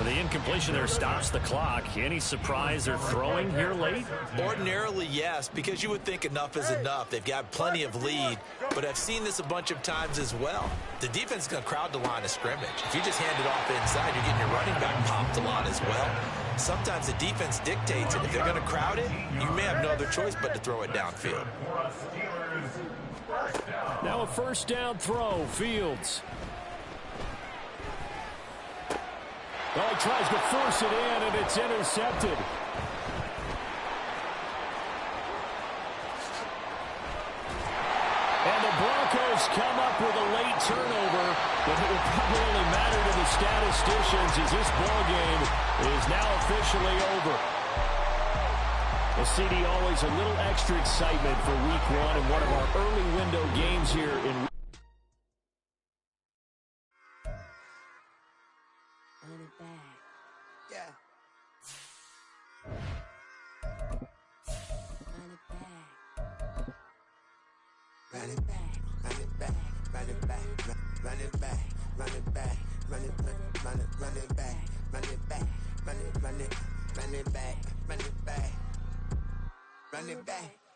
The incompletion there stops the clock. Any surprise they're throwing here late? Ordinarily, yes, because you would think enough is enough. They've got plenty of lead, but I've seen this a bunch of times as well. The defense is going to crowd the line of scrimmage. If you just hand it off inside, you're getting your running back popped a lot as well. Sometimes the defense dictates it. If they're going to crowd it, you may have no other choice but to throw it downfield. Now a first down throw, Fields. Oh, he tries to force it in, and it's intercepted. And the Broncos come up with a late turnover, but it will probably only matter to the statisticians as this ball game is now officially over. Well, CD, always a little extra excitement for week one and one of our early window games here in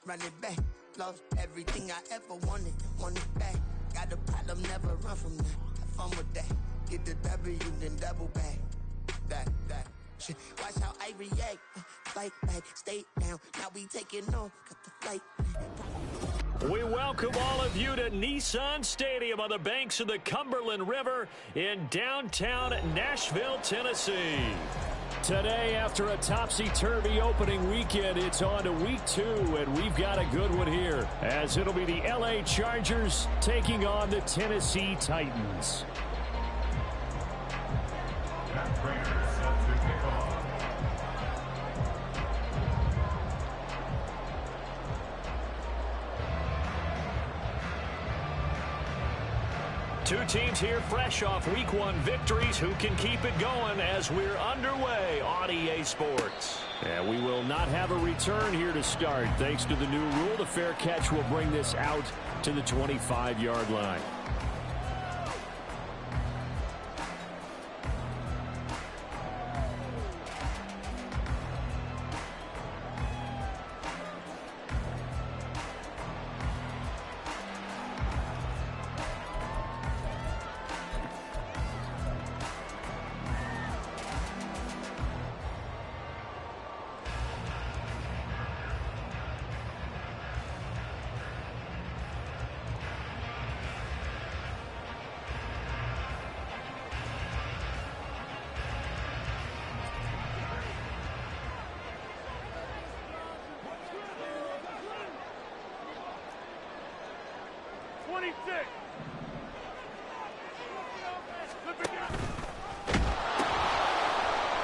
Run it back, lost everything I ever wanted it back. Got a problem, never run from that. Have fun with that. Get the W, then double back. That shit. Watch how I react. Fight back, stay down. Now we taking on, cut the flight. We welcome all of you to Nissan Stadium on the banks of the Cumberland River in downtown Nashville, Tennessee. Today, after a topsy-turvy opening weekend, it's on to week 2, and we've got a good one here, as it'll be the LA Chargers taking on the Tennessee Titans. Two teams here fresh off week 1 victories. Who can keep it going as we're underway on EA Sports? And we will not have a return here to start. Thanks to the new rule, the fair catch will bring this out to the 25-yard line.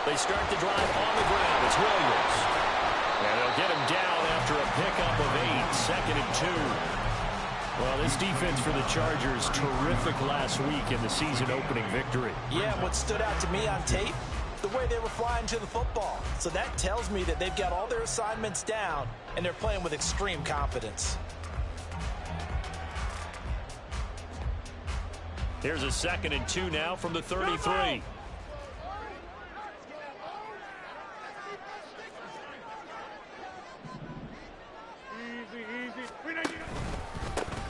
They start the drive on the ground. It's Williams. And they'll get him down after a pickup of 8, 2nd and 2. Well, this defense for the Chargers, terrific last week in the season-opening victory. Yeah, what stood out to me on tape, the way they were flying to the football. So that tells me that they've got all their assignments down, and they're playing with extreme confidence. Here's a 2nd and 2 now from the 33.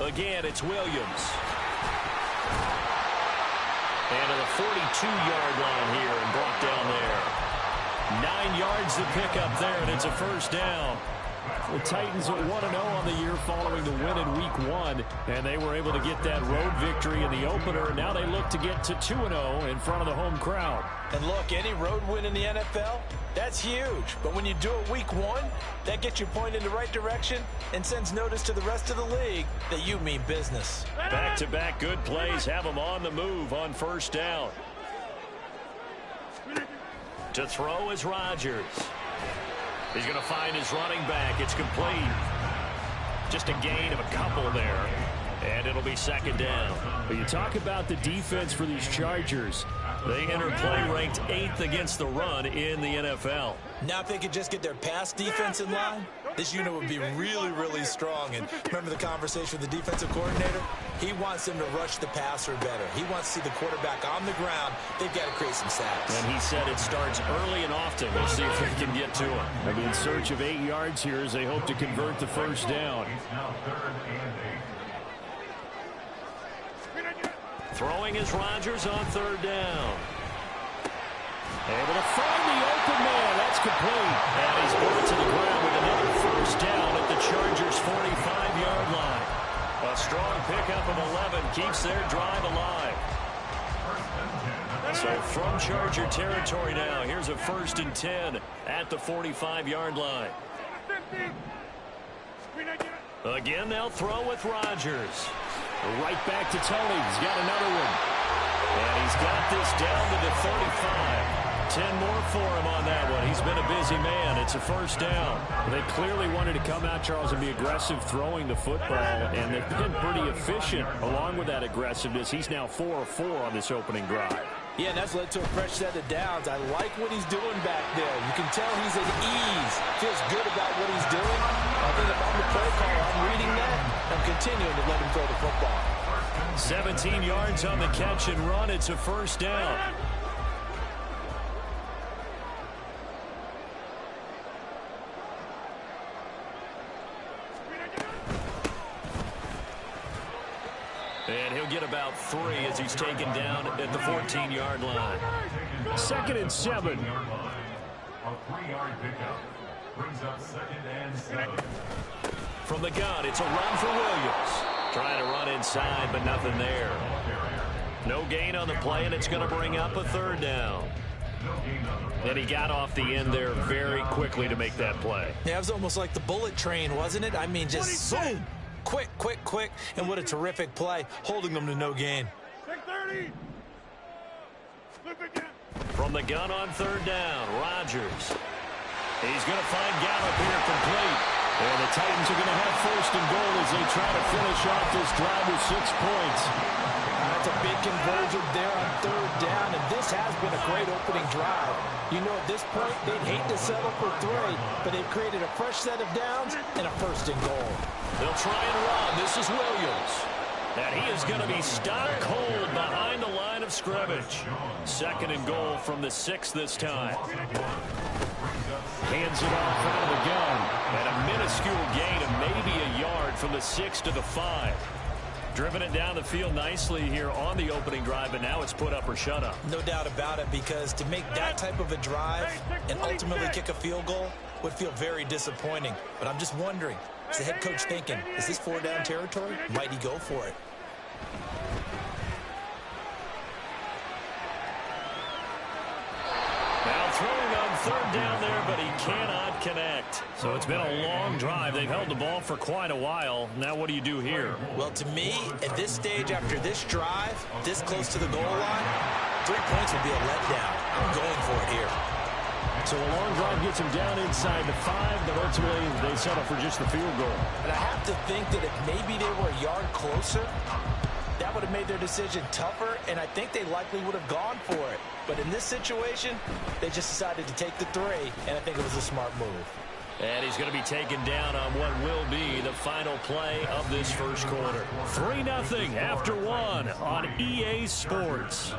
Again, it's Williams. And to the 42-yard line here and brought down there. 9 yards to pick up there, and it's a first down. The Titans are 1-0 on the year following the win in Week 1, and they were able to get that road victory in the opener, and now they look to get to 2-0 in front of the home crowd. And look, any road win in the NFL, that's huge. But when you do it Week 1, that gets you pointed in the right direction and sends notice to the rest of the league that you mean business. Back-to-back good plays have them on the move on first down. To throw is Rodgers. He's going to find his running back. It's complete. Just a gain of a couple there. And it'll be second down. But you talk about the defense for these Chargers. They enter play ranked 8th against the run in the NFL. Now if they could just get their pass defense in line, this unit would be really, really strong. And remember the conversation with the defensive coordinator? He wants them to rush the passer better. He wants to see the quarterback on the ground. They've got to create some sacks. And he said it starts early and often. We'll see if they can get to him. They'll be in search of 8 yards here as they hope to convert the first down. Throwing is Rodgers on third down. Able to find the open man. That's complete. And he's brought to the ground with another first down at the Chargers' 45-yard line. A strong pickup of 11 keeps their drive alive. So from Charger territory now, here's a 1st and 10 at the 45-yard line. Again, they'll throw with Rodgers. Right back to Tony. He's got another one. And he's got this down to the 35. 10 more for him on that one. He's been a busy man. It's a first down. They clearly wanted to come out, Charles, and be aggressive throwing the football, and they've been pretty efficient along with that aggressiveness. He's now 4 of 4 on this opening drive. Yeah, and that's led to a fresh set of downs. I like what he's doing back there. You can tell he's at ease. Feels good about what he's doing. I think if I'm the play caller, I'm reading that. I'm continuing to let him throw the football. 17 yards on the catch and run. It's a first down. And he'll get about 3 as he's taken down at the 14-yard line. 2nd and 7. A 3-yard pickup brings up 2nd and 7. From the gun, it's a run for Williams. Trying to run inside, but nothing there. No gain on the play, and it's going to bring up a 3rd down. And he got off the end there very quickly to make that play. Yeah, it was almost like the bullet train, wasn't it? I mean, just zoom. Quick, quick, quick. And what a terrific play, holding them to no gain. From the gun on 3rd down, Rodgers. He's going to find Gallup here complete. And the Titans are going to have 1st and goal as they try to finish off this drive with 6 points. That's a big conversion there on 3rd down, and this has been a great opening drive. You know, at this point, they'd hate to settle for 3, but they've created a fresh set of downs and a 1st and goal. They'll try and run. This is Williams. And he is going to be stopped cold behind the line of scrimmage. 2nd and goal from the 6 this time. Hands it off out of the gun. And a minuscule gain of maybe a yard from the 6 to the 5. Driven it down the field nicely here on the opening drive, but now it's put up or shut up. No doubt about it, because to make that type of a drive and ultimately kick a field goal would feel very disappointing. But I'm just wondering, is the head coach thinking, is this 4-down territory? Might he go for it? Now throwing on 3rd down there, but he cannot connect. So it's been a long drive. They've held the ball for quite a while. Now what do you do here? Well, to me, at this stage, after this drive, this close to the goal line, 3 points would be a letdown. I'm going for it here. So a long drive gets him down inside the 5, but ultimately they settle for just the field goal. And I have to think that if maybe they were a yard closer, that would have made their decision tougher, and I think they likely would have gone for it. But in this situation, they just decided to take the 3, and I think it was a smart move. And he's going to be taken down on what will be the final play of this first quarter. 3-0 after 1 on EA Sports.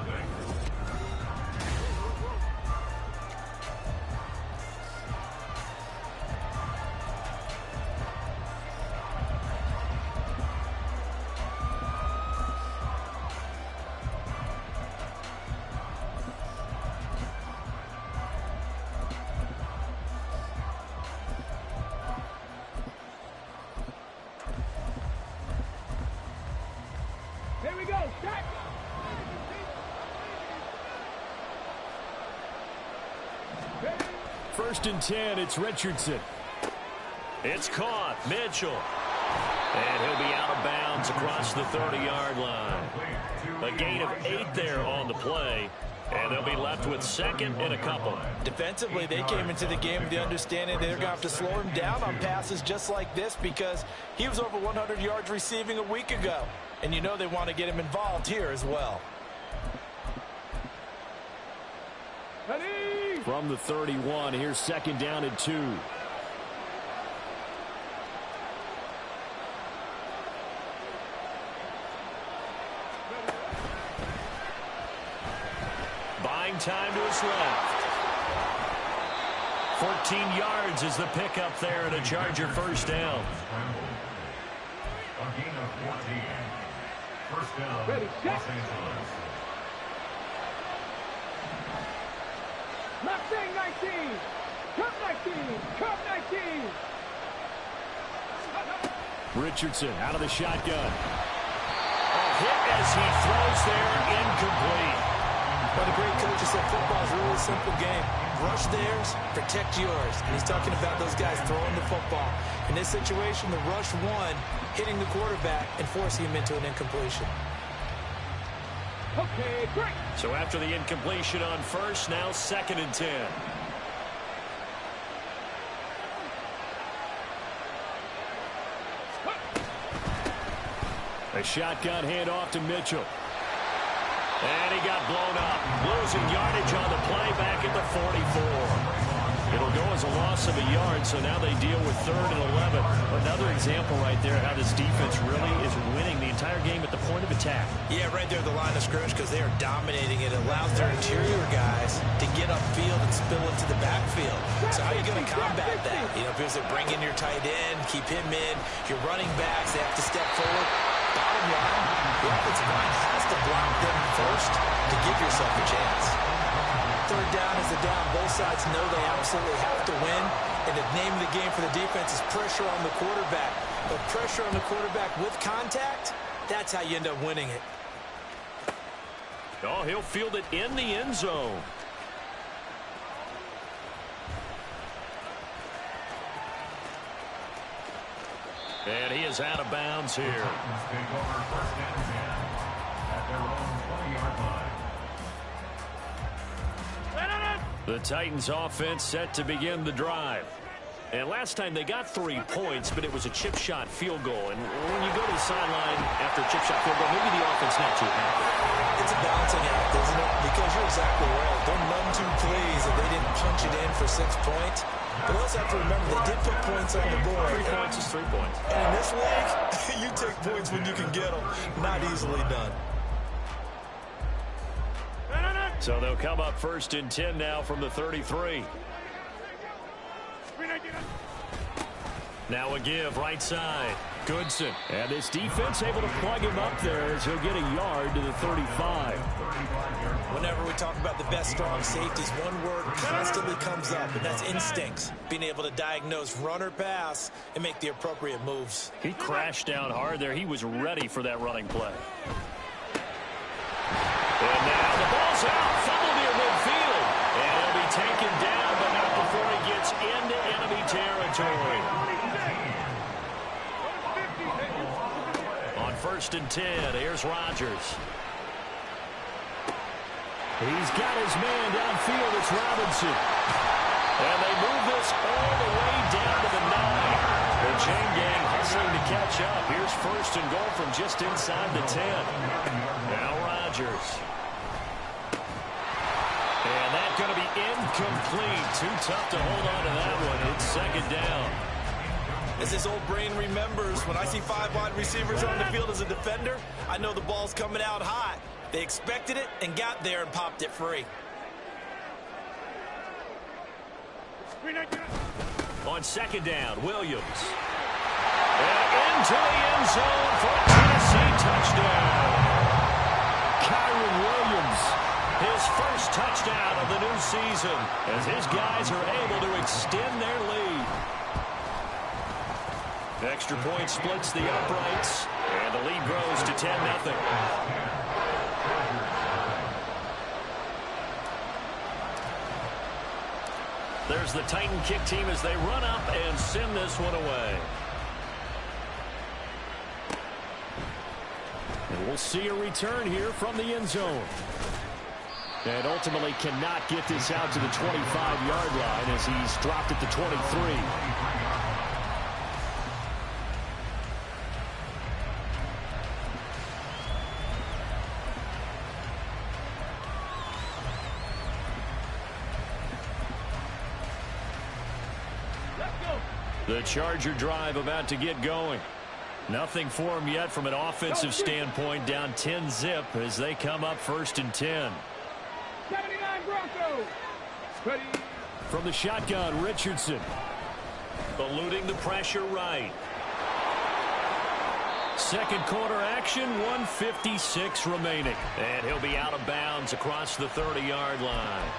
First and 10, it's Richardson. It's caught. Mitchell. And he'll be out of bounds across the 30-yard line. A gain of 8 there on the play. And they'll be left with second and a couple. Defensively, they came into the game with the understanding they're going to have to slow him down on passes just like this because he was over 100 yards receiving a week ago. And you know they want to get him involved here as well. From the 31, here's second down and 2. Buying time to his left. 14 yards is the pickup there and a Charger first down. A gain of 14. First down, Los Angeles. Mustang 19! Cup 19! Cup 19! Richardson out of the shotgun. A hit as he throws there, incomplete. But a great coach has said football is a really simple game. Rush theirs, protect yours. And he's talking about those guys throwing the football. In this situation, the rush one, hitting the quarterback and forcing him into an incompletion. Okay, great. So after the incompletion on first, now second and 10. A shotgun handoff to Mitchell. And he got blown up. Losing yardage on the play back at the 44. It'll go as a loss of a yard, so now they deal with 3rd and 11. Another example right there how this defense really is winning the entire game at the point of attack. Yeah, right there at the line of scrimmage because they are dominating it. It allows their interior guys to get upfield and spill into the backfield. So how are you going to combat that? You know, because they bring in your tight end, keep him in. Your running backs, they have to step forward. Bottom line, the offensive line has to block them first to give yourself a chance. 3rd down is a down. Both sides know they absolutely have to win. And the name of the game for the defense is pressure on the quarterback. But pressure on the quarterback with contact, that's how you end up winning it. Oh, he'll field it in the end zone. And he is out of bounds here. Take over first and 10 at their own 20-yard line. The Titans offense set to begin the drive. And last time they got 3 points, but it was a chip shot field goal. And when you go to the sideline after a chip shot field goal, maybe the offense not too happy. It's a balancing act, isn't it? Because you're exactly right. They're none too pleased that they didn't punch it in for 6 points. But also have to remember they did put points on the board. 3 points is 3 points. And in this league, you take points when you can get them. Not easily done. So they'll come up first and 10 now from the 33. Now a give right side. Goodson. And this defense able to plug him up there as he'll get a yard to the 35. Whenever we talk about the best strong safeties, one word constantly comes up, and that's instincts. Being able to diagnose run or pass and make the appropriate moves. He crashed down hard there. He was ready for that running play. And now the ball's out. Fumble near midfield. And he'll be taken down, but not before he gets into enemy territory. On first and 10, here's Rodgers. He's got his man downfield. It's Robinson. And they move this all the way down to the 9. The chain gang hustling to catch up. Here's first and goal from just inside the 10. Now Rodgers. And that's going to be incomplete. Too tough to hold on to that one. It's second down. As his old brain remembers, when I see 5 wide receivers on the field as a defender, I know the ball's coming out hot. They expected it and got there and popped it free. On second down, Williams. And into the end zone for a Tennessee touchdown. Kyron Williams, his first touchdown of the new season, as his guys are able to extend their lead. Extra point splits the uprights, and And the lead grows to 10-0. There's the Titan kick team as they run up and send this one away. And we'll see a return here from the end zone. And ultimately cannot get this out to the 25-yard line as he's dropped at the 23. The Charger drive about to get going. Nothing for him yet from an offensive standpoint, down 10-zip as they come up 1st and 10. 79 Broncos. Ready. From the shotgun, Richardson. Eluding the pressure right. Second quarter action, 1:56 remaining. And he'll be out of bounds across the 30-yard line.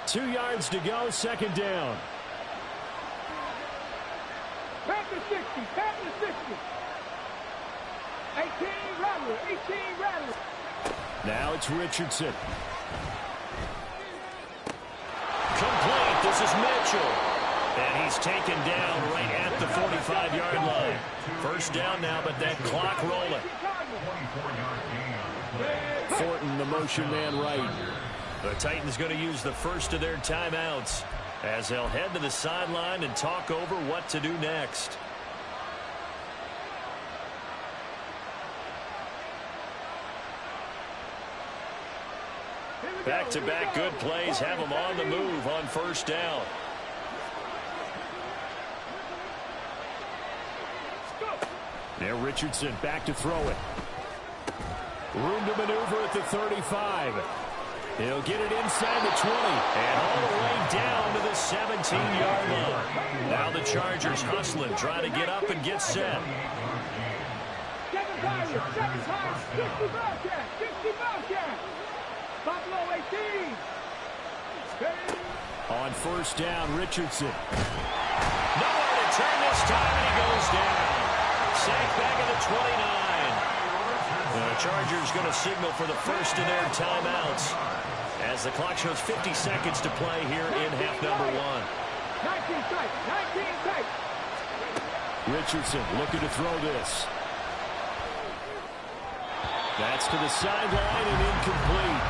Two yards to go, second down. Back to 60, back to 60. 18 Rattler, 18 Rattler. Now it's Richardson. Complete, this is Mitchell. And he's taken down right at the 45-yard line. First down now, but that clock rolling. Thornton, the motion man right. The Titans going to use the first of their timeouts as they'll head to the sideline and talk over what to do next. Back-to-back good plays have them on the move on first down. Now Richardson back to throw it. Room to maneuver at the 35. He'll get it inside the 20 and all the way down to the 17-yard line. Now the Chargers hustling, trying to get up and get set. 7 times, 60 Bobcats, 60 Bobcats. Buffalo 18. On first down, Richardson. Nowhere to turn this time, and he goes down. Sacked back at the 29. The Chargers going to signal for the first of their timeouts as the clock shows 50 seconds to play here in half number 1. 19 tight, 19 tight. Richardson looking to throw this. That's to the sideline and incomplete.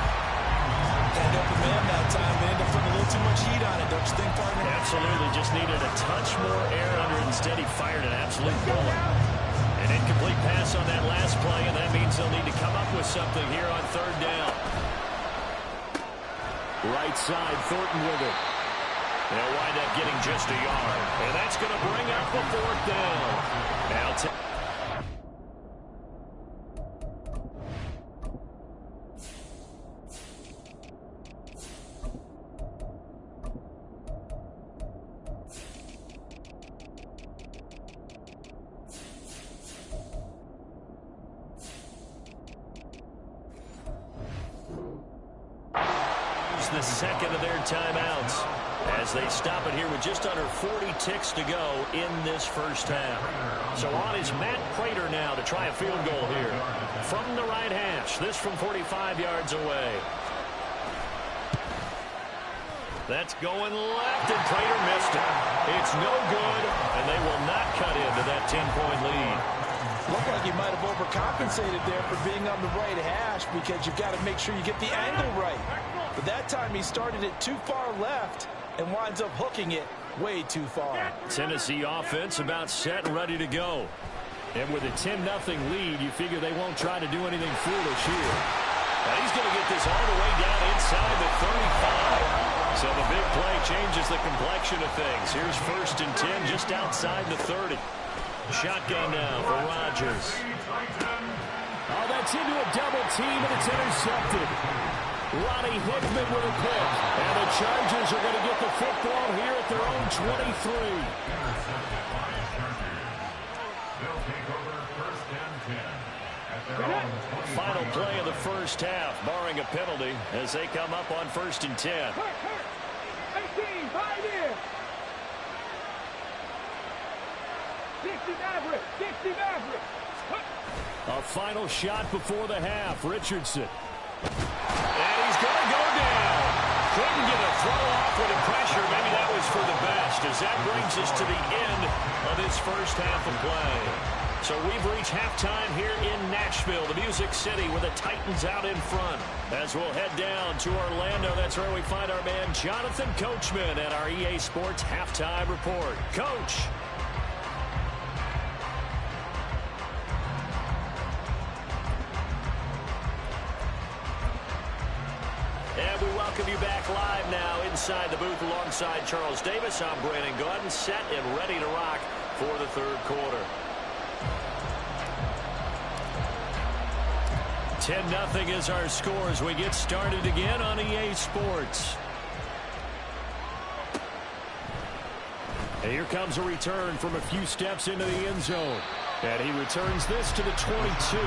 Had open man that time. They end up putting a little too much heat on it, don't you think, partner? Absolutely. Just needed a touch more air under it. Instead, he fired an absolute bullet. An incomplete pass on that last play, and that means they'll need to come up with something here on third down. Right side, Thornton with it. They'll wind up getting just a yard. And that's going to bring up a fourth down. Now the second of their timeouts as they stop it here with just under 40 ticks to go in this first half. So on is Matt Prater now to try a field goal here from the right hash. This from 45 yards away. That's going left, and Prater missed it. It's no good, and they will not cut into that 10-point lead. Looked like he might have overcompensated there for being on the right hash because you've got to make sure you get the angle right. But that time he started it too far left and winds up hooking it way too far. Tennessee offense about set and ready to go. And with a 10-0 lead, you figure they won't try to do anything foolish here. Now he's going to get this all the way down inside the 35. So the big play changes the complexion of things. Here's 1st and 10 just outside the 30. Shotgun now for Rodgers. Oh, that's into a double team, and it's intercepted. Ronnie Hickman with a pick. And the Chargers are going to get the football here at their own 23. They'll take over 1st and 10 Final play of the first half, barring a penalty, as they come up on 1st and 10. 18, 5 in. 60 Maverick, 60 Maverick. A final shot before the half. Richardson. And he's going to go down. Couldn't get a throw off with the pressure. Maybe that was for the best, as that brings us to the end of this first half of play. So we've reached halftime here in Nashville, the Music City, with the Titans out in front. As we'll head down to Orlando, that's where we find our man Jonathan Coachman at our EA Sports Halftime Report. Coach. And we welcome you back live now inside the booth alongside Charles Davis. I'm Brandon Gordon, set and ready to rock for the third quarter. 10-0 is our score as we get started again on EA Sports. And here comes a return from a few steps into the end zone. And he returns this to the 22.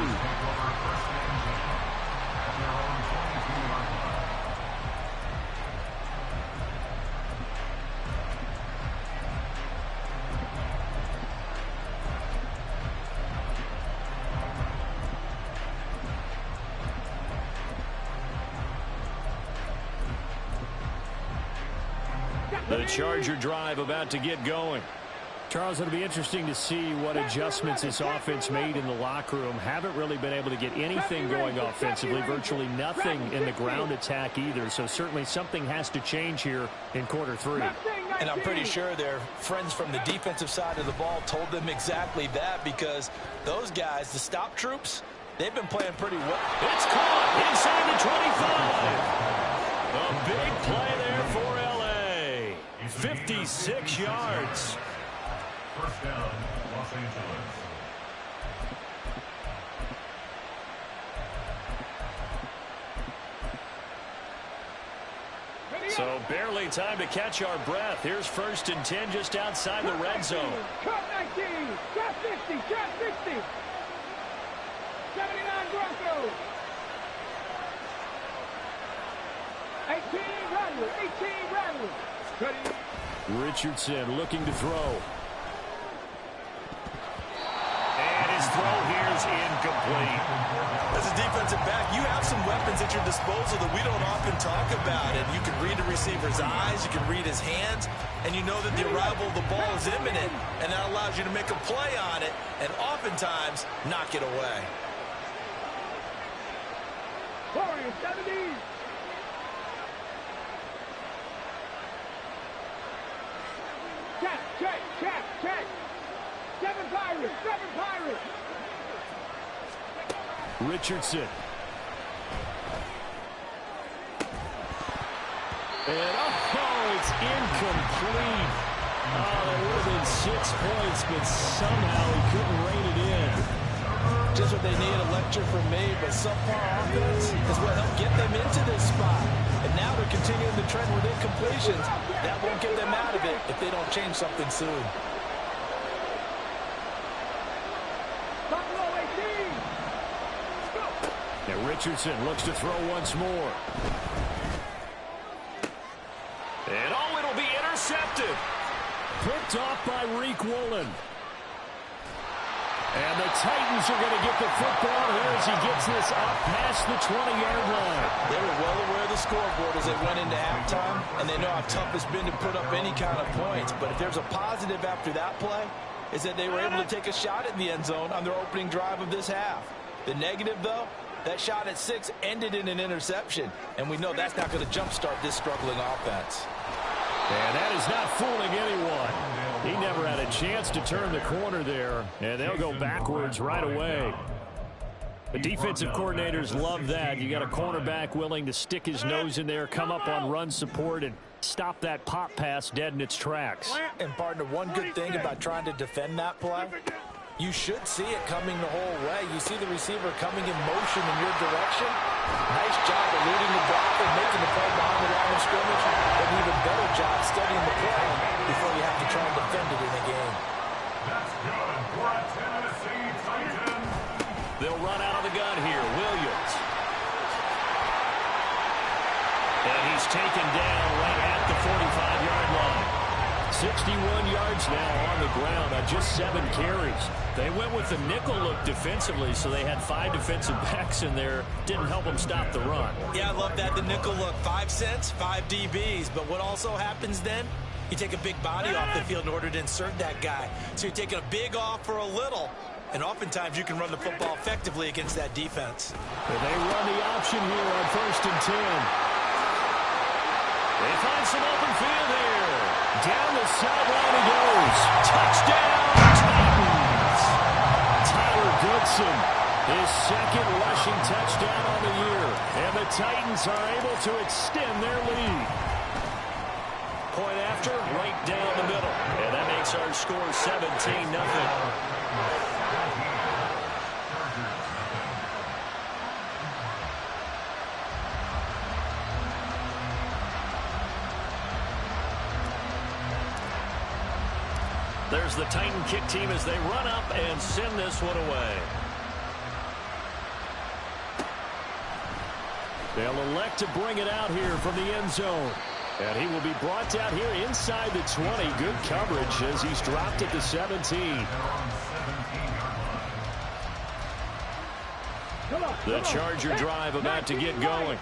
The Charger drive about to get going. Charles, it'll be interesting to see what adjustments this offense made in the locker room. Haven't really been able to get anything going offensively, virtually nothing in the ground attack either. So certainly something has to change here in quarter 3. And I'm pretty sure their friends from the defensive side of the ball told them exactly that, because those guys, the stop troops, they've been playing pretty well. It's caught inside the 25. A big play there for LA. 56 yards. First down, Los Angeles. So barely time to catch our breath. Here's 1st and 10 just outside the red zone. Cut 19, cut 50, cut 60. 79 Broncos. 18 Rattler, 18 Rattler. Richardson looking to throw. And his throw here is incomplete. As a defensive back, you have some weapons at your disposal that we don't often talk about. And you can read the receiver's eyes, you can read his hands, and you know that the arrival of the ball is imminent, and that allows you to make a play on it and oftentimes knock it away. Warriors, 70. Check, check, check, check. 7 Pirates, 7 Pirates. Richardson. And it's incomplete. Oh, that would have been 6 points, but somehow he couldn't rein it in. Just what they need, a lecture from me, but subpar offense is what helped get them into this spot. And now they're continuing the trend with incompletions. That won't get them out of it if they don't change something soon. And Richardson looks to throw once more. And it'll be intercepted. Picked off by Reek Woolen. And the Titans are going to get the football here as he gets this up past the 20-yard line. They were well aware of the scoreboard as they went into halftime, and they know how tough it's been to put up any kind of points. But if there's a positive after that play, is that they were able to take a shot at the end zone on their opening drive of this half. The negative, though, that shot at 6 ended in an interception, and we know that's not going to jumpstart this struggling offense. And that is not fooling anyone. He never had a chance to turn the corner there, and they'll go backwards right away. The defensive coordinators love that. You got a cornerback willing to stick his nose in there, come up on run support, and stop that pop pass dead in its tracks. And partner, one good thing about trying to defend that play, you should see it coming the whole way. You see the receiver coming in motion in your direction. Nice job eluding the block and making the play behind the line of scrimmage. An even better job studying the play before you have to try and defend it in a game. That's good for a Tennessee Titan. They'll run out of 61 yards now on the ground on just 7 carries. They went with the nickel look defensively, so they had 5 defensive backs in there. Didn't help them stop the run. Yeah, I love that, the nickel look. 5 cents, 5 DBs. But what also happens then? You take a big body off the field in order to insert that guy. So you're taking a big off for a little. And oftentimes you can run the football effectively against that defense. Well, they run the option here on 1st and 10. They find some open field here. Down the sideline he goes. Touchdown, Titans. Tyler Goodson, his 2nd rushing touchdown on the year. And the Titans are able to extend their lead. Point after, right down the middle. And that makes our score 17-0. There's the Titan kick team as they run up and send this one away. They'll elect to bring it out here from the end zone. And he will be brought down here inside the 20. Good coverage as he's dropped at the 17. The Charger drive about to get going.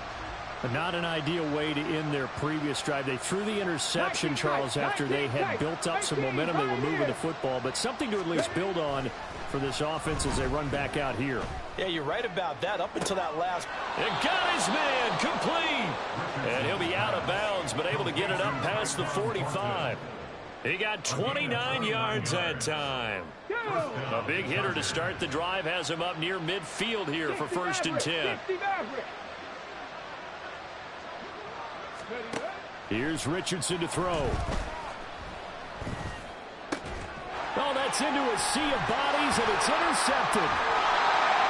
Not an ideal way to end their previous drive. They threw the interception, Charles, after they had built up some momentum. They were moving the football, but something to at least build on for this offense as they run back out here. Yeah, you're right about that. Up until that last. And got his man complete. And he'll be out of bounds, but able to get it up past the 45. He got 29 yards that time. A big hitter to start the drive has him up near midfield here for 1st and 10. Here's Richardson to throw. Oh, that's into a sea of bodies, and it's intercepted.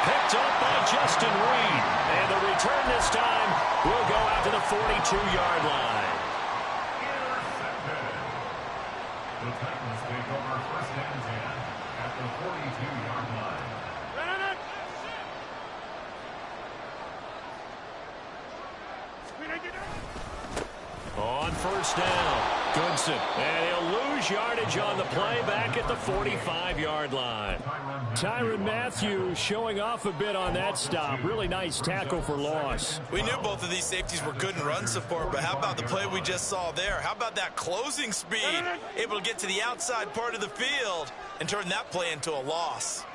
Picked up by Justin Reed. And the return this time will go out to the 42-yard line. The Titans take over 1st and 10 at the 42-yard line. On 1st down, Goodson. And he'll lose yardage on the play back at the 45-yard line. Tyrann Mathieu showing off a bit on that stop. Really nice tackle for loss. We knew both of these safeties were good in run support, but how about the play we just saw there? How about that closing speed? Able to get to the outside part of the field and turn that play into a loss.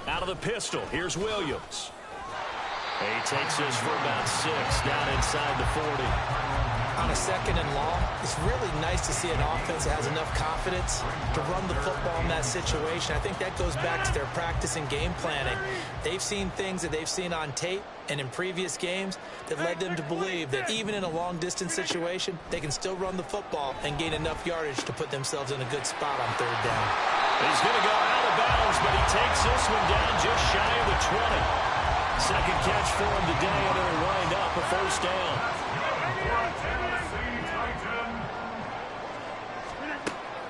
Out of the pistol, here's Williams. He takes this for about 6 down inside the 40. On a 2nd and long, it's really nice to see an offense that has enough confidence to run the football in that situation. I think that goes back to their practice and game planning. They've seen things that they've seen on tape and in previous games that led them to believe that even in a long-distance situation, they can still run the football and gain enough yardage to put themselves in a good spot on 3rd down. He's going to go out of bounds, but he takes this one down just shy of the 20. Second catch for him today, and it'll wind up a 1st down.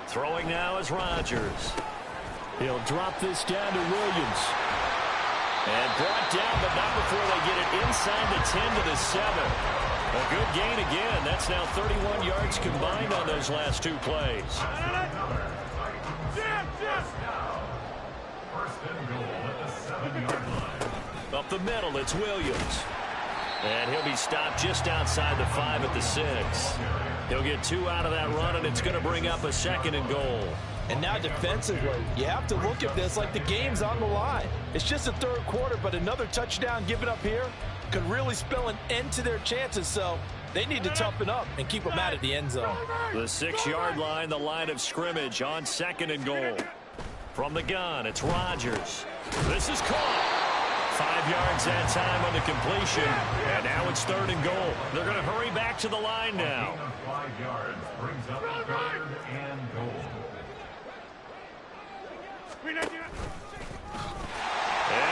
Throwing now is Rodgers. He'll drop this down to Williams. And brought down, but not before they get it inside the 10 to the 7. A good gain again. That's now 31 yards combined on those last 2 plays. 1st and goal at the 7-yard line. Up the middle, it's Williams. And he'll be stopped just outside the 5 at the 6. He'll get 2 out of that run, and it's going to bring up a 2nd and goal. And now defensively, you have to look at this like the game's on the line. It's just the 3rd quarter, but another touchdown given up here could really spell an end to their chances, so they need to toughen up and keep them out of the end zone. The 6-yard line, the line of scrimmage on 2nd and goal. From the gun, it's Rodgers. This is caught. 5 yards that time on the completion, and now it's 3rd and goal. They're going to hurry back to the line now. 5 yards brings up 3rd and goal. And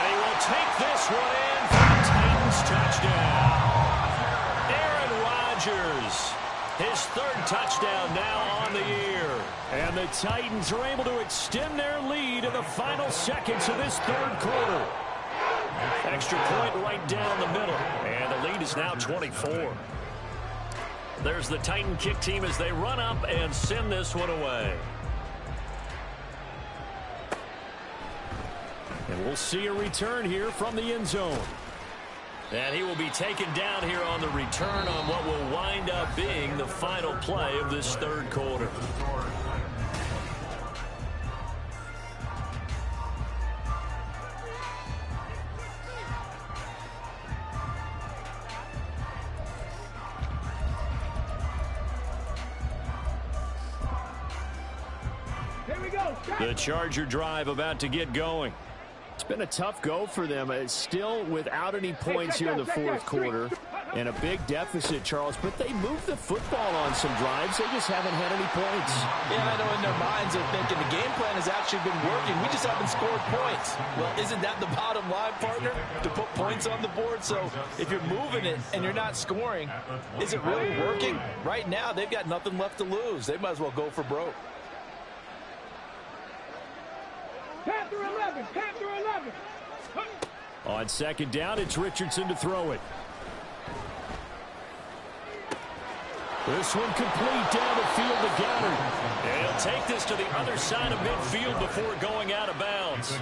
he will take this one in for the Titans touchdown. Aaron Rodgers, his 3rd touchdown now on the year. And the Titans are able to extend their lead in the final seconds of this 3rd quarter. Extra point right down the middle. And the lead is now 24. There's the Titan kick team as they run up and send this one away. And we'll see a return here from the end zone. And he will be taken down here on the return on what will wind up being the final play of this third quarter. Here we go. The Charger drive about to get going. It's been a tough go for them. It's still without any points here in the fourth quarter. And a big deficit, Charles. But they moved the football on some drives. They just haven't had any points. Yeah, I know in their minds they're thinking the game plan has actually been working. We just haven't scored points. Well, isn't that the bottom line, partner? To put points on the board? So if you're moving it and you're not scoring, is it really working? Right now, they've got nothing left to lose. They might as well go for broke. Panther 11. Panther 11. On second down, it's Richardson to throw it. This one complete down the field to Goddard. And he'll take this to the other side of midfield before going out of bounds.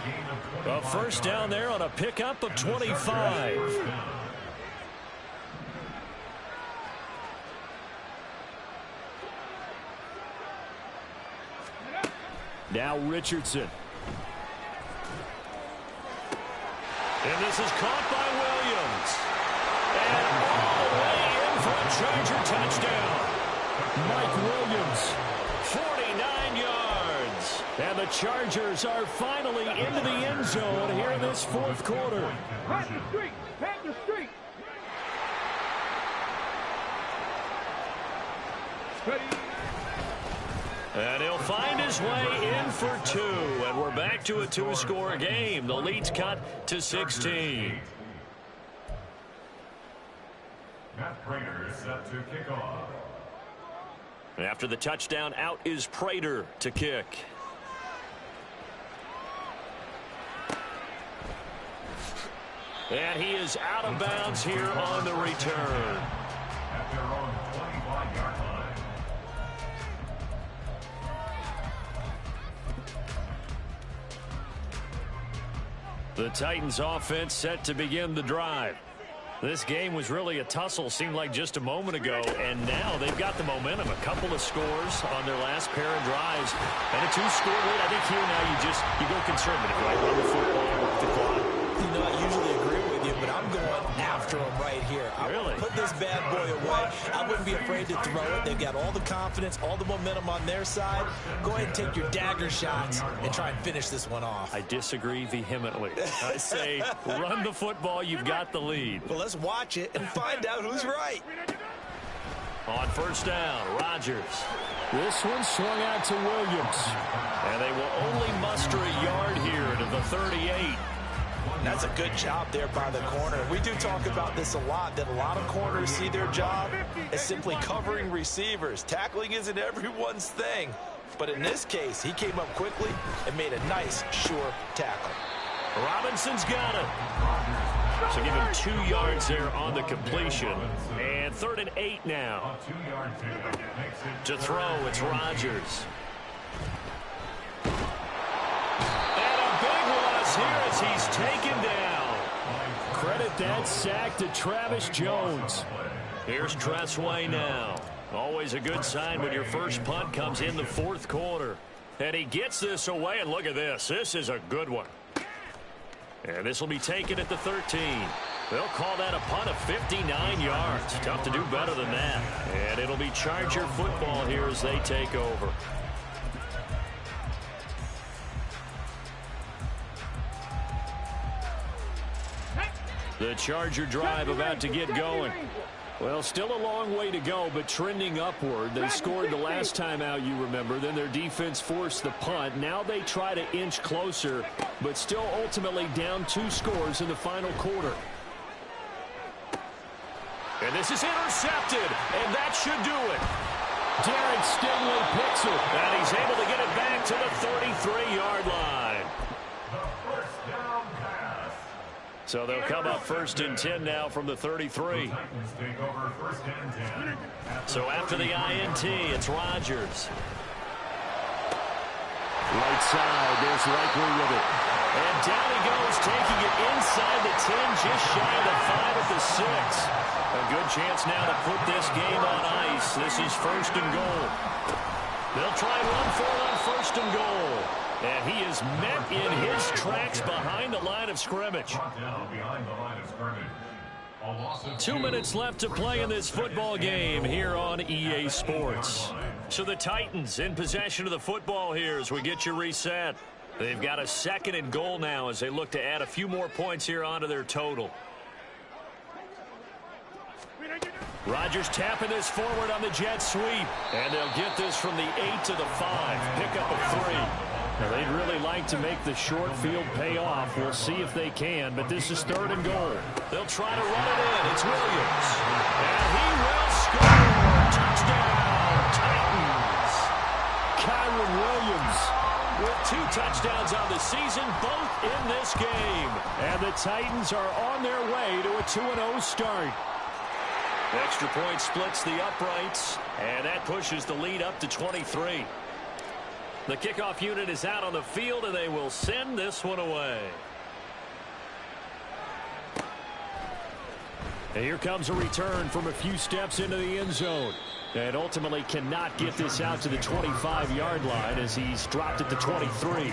A first down there on a pickup of 25. Now Richardson. And this is caught by Williams. And all the way in for a Charger touchdown. Mike Williams, 49 yards. And the Chargers are finally into the end zone here in this fourth quarter. Panther Street. Panther Street. Ready. And he'll find his way in for two. And we're back to a two-score game. The lead's cut to 16. Matt Prater is set to kick off. After the touchdown, out is Prater to kick. And he is out of bounds here on the return. At their own 25-yard line. The Titans offense set to begin the drive. This game was really a tussle, seemed like just a moment ago, and now they've got the momentum. A couple of scores on their last pair of drives. And a two-score lead. I think here now you go conservative, right? Run the football, work the clock. You know, I usually agree with you, but I'm going after him right here. I Really? put this bad boy away. I wouldn't be afraid to throw it. They've got all the confidence, all the momentum on their side. Go ahead and take your dagger shots and try and finish this one off. I disagree vehemently. I say run the football. You've got the lead. Well, let's watch it and find out who's right. On first down, Rodgers. This one swung out to Williams. And they will only muster a yard here to the 38. That's a good job there by the corner. We do talk about this a lot, that a lot of corners see their job as simply covering receivers. Tackling isn't everyone's thing. But in this case, he came up quickly and made a nice, sure tackle. Robinson's got it. So give him 2 yards there on the completion. And 3rd and 8 now. A 2-yard pickup makes it To throw, it's Rodgers. Here as he's taken down. Credit that sack to Travis Jones. Here's Tressway now. Always a good sign when your first punt comes in the fourth quarter. And he gets this away, and look at this. This is a good one. And this will be taken at the 13. They'll call that a punt of 59 yards. Tough to do better than that. And it'll be Charger football here as they take over. The Charger drive about to get going. Well, still a long way to go, but trending upward. They scored the last time out, you remember. Then their defense forced the punt. Now they try to inch closer, but still ultimately down 2 scores in the final quarter. And this is intercepted, and that should do it. Derek Stingley picks it. And he's able to get it back to the 33-yard line. the first down pass. So they'll come up 1st and 10 now from the 33. So after the INT, it's Rodgers. Right side, there's Likely with it. And down he goes, taking it inside the 10, just shy of the 5 at the 6. A good chance now to put this game on ice. This is 1st and goal. They'll try and run for it on 1st and goal. And he is met in his tracks behind the line of scrimmage. 2 minutes left to play in this football game here on EA Sports. So the Titans in possession of the football here as we get you reset. They've got a 2nd and goal now as they look to add a few more points here onto their total. Rodgers tapping this forward on the jet sweep. And they'll get this from the 8 to the 5. Pick up a 3. Now, they'd really like to make the short field pay off. We'll see if they can, but this is 3rd and goal. They'll try to run it in. It's Williams. And he will score. Touchdown, Titans. Kyron Williams with 2 touchdowns on the season, both in this game. And the Titans are on their way to a 2-0 start. Extra point splits the uprights, and that pushes the lead up to 23. The kickoff unit is out on the field, and they will send this one away. And here comes a return from a few steps into the end zone. And ultimately cannot get this out to the 25-yard line as he's dropped it to 23.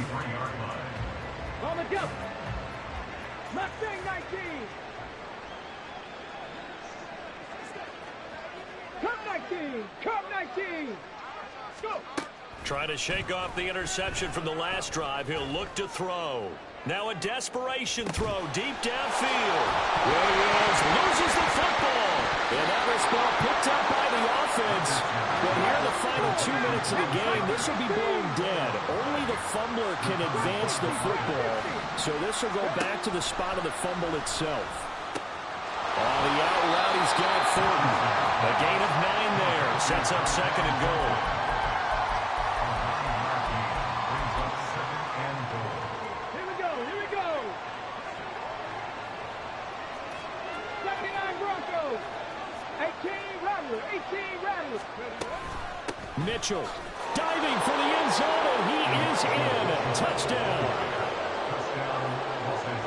On the jump. Mustang 19. Cup 19. Cup 19. Go. Trying to shake off the interception from the last drive. He'll look to throw. Now a desperation throw deep downfield. Williams loses the football. And that was ball picked up by the offense. But here in the final 2 minutes of the game, this will be blown dead. Only the fumbler can advance the football. So this will go back to the spot of the fumble itself. On the out route, he's got Thornton. A gain of 9 there. Sets up 2nd and goal. Mitchell diving for the end zone, and he is in. Touchdown.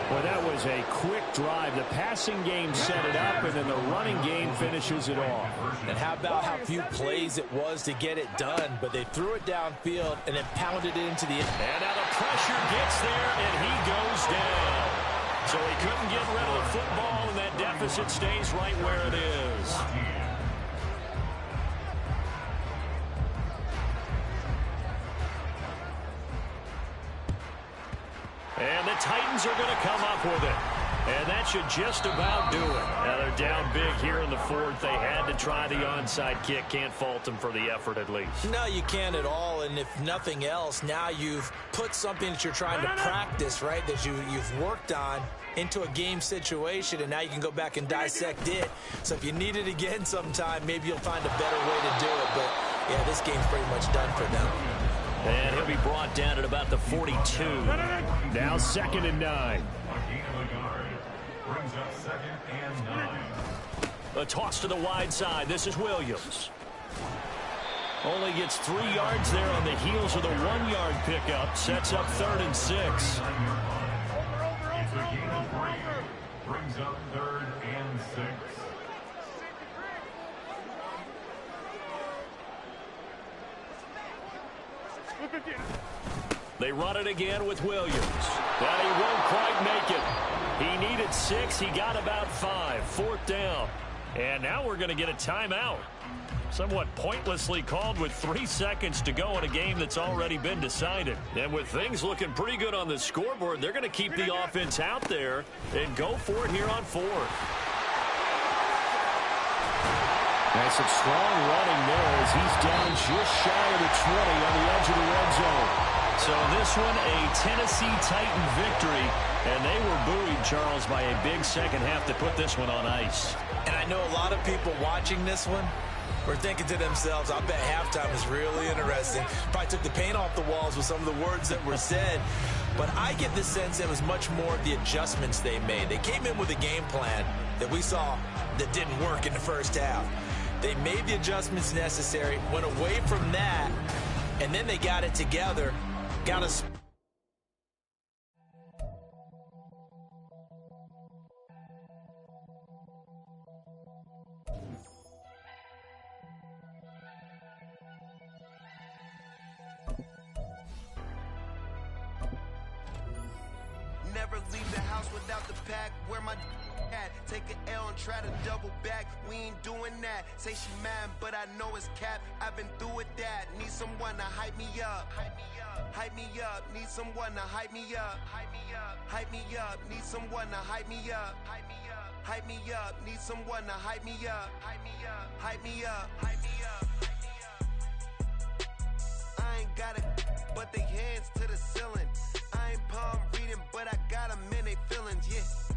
Well, that was a quick drive. The passing game set it up, and then the running game finishes it off. And how about how few plays it was to get it done, but they threw it downfield and then pounded it into the end. And now the pressure gets there, and he goes down. So he couldn't get rid of the football, and that deficit stays right where it is. And the Titans are going to come up with it. And that should just about do it. Now they're down big here in the 4th. They had to try the onside kick. Can't fault them for the effort at least. No, you can't at all. And if nothing else, now you've put something that you're trying to practice, right, that you've worked on into a game situation, and now you can go back and dissect it. So if you need it again sometime, maybe you'll find a better way to do it. But, yeah, this game's pretty much done for them. And he'll be brought down at about the 42. Now 2nd and 9. A toss to the wide side. This is Williams. Only gets 3 yards there on the heels of the 1-yard pickup. Sets up 3rd and 6. Brings up 3rd and 6. They run it again with Williams. But he won't quite make it. He needed 6. He got about 5. 4th down. And now we're going to get a timeout. Somewhat pointlessly called with 3 seconds to go in a game that's already been decided. And with things looking pretty good on the scoreboard, they're going to keep the offense out there and go for it here on 4th. That's some strong running there as he's down just shy of the 20 on the edge of the red zone. So this one, a Tennessee Titan victory, and they were buoyed, Charles, by a big second half to put this one on ice. And I know a lot of people watching this one, were thinking to themselves, I bet halftime is really interesting. Probably took the paint off the walls with some of the words that were said. But I get the sense it was much more of the adjustments they made. They came in with a game plan that we saw that didn't work in the first half. They made the adjustments necessary, went away from that, and then they got it together, got us. Never leave the house without the pack. Where my at? Take an L and try to double back. We ain't doing that. Say she mad, but I know it's cap. I've been through with that. Need someone to hype me up. Hype me up. Hype me up. Need someone to hype me up. Hype me up. Hype me up. Need someone to hype me up. Hype me up. Hype me up. Need someone to hype me up. Hype me up. Hype me up. Hype me up. Hype me up. I ain't got it, but they hands to the ceiling. I ain't palm reading, but I got 'em in they feelings, yeah.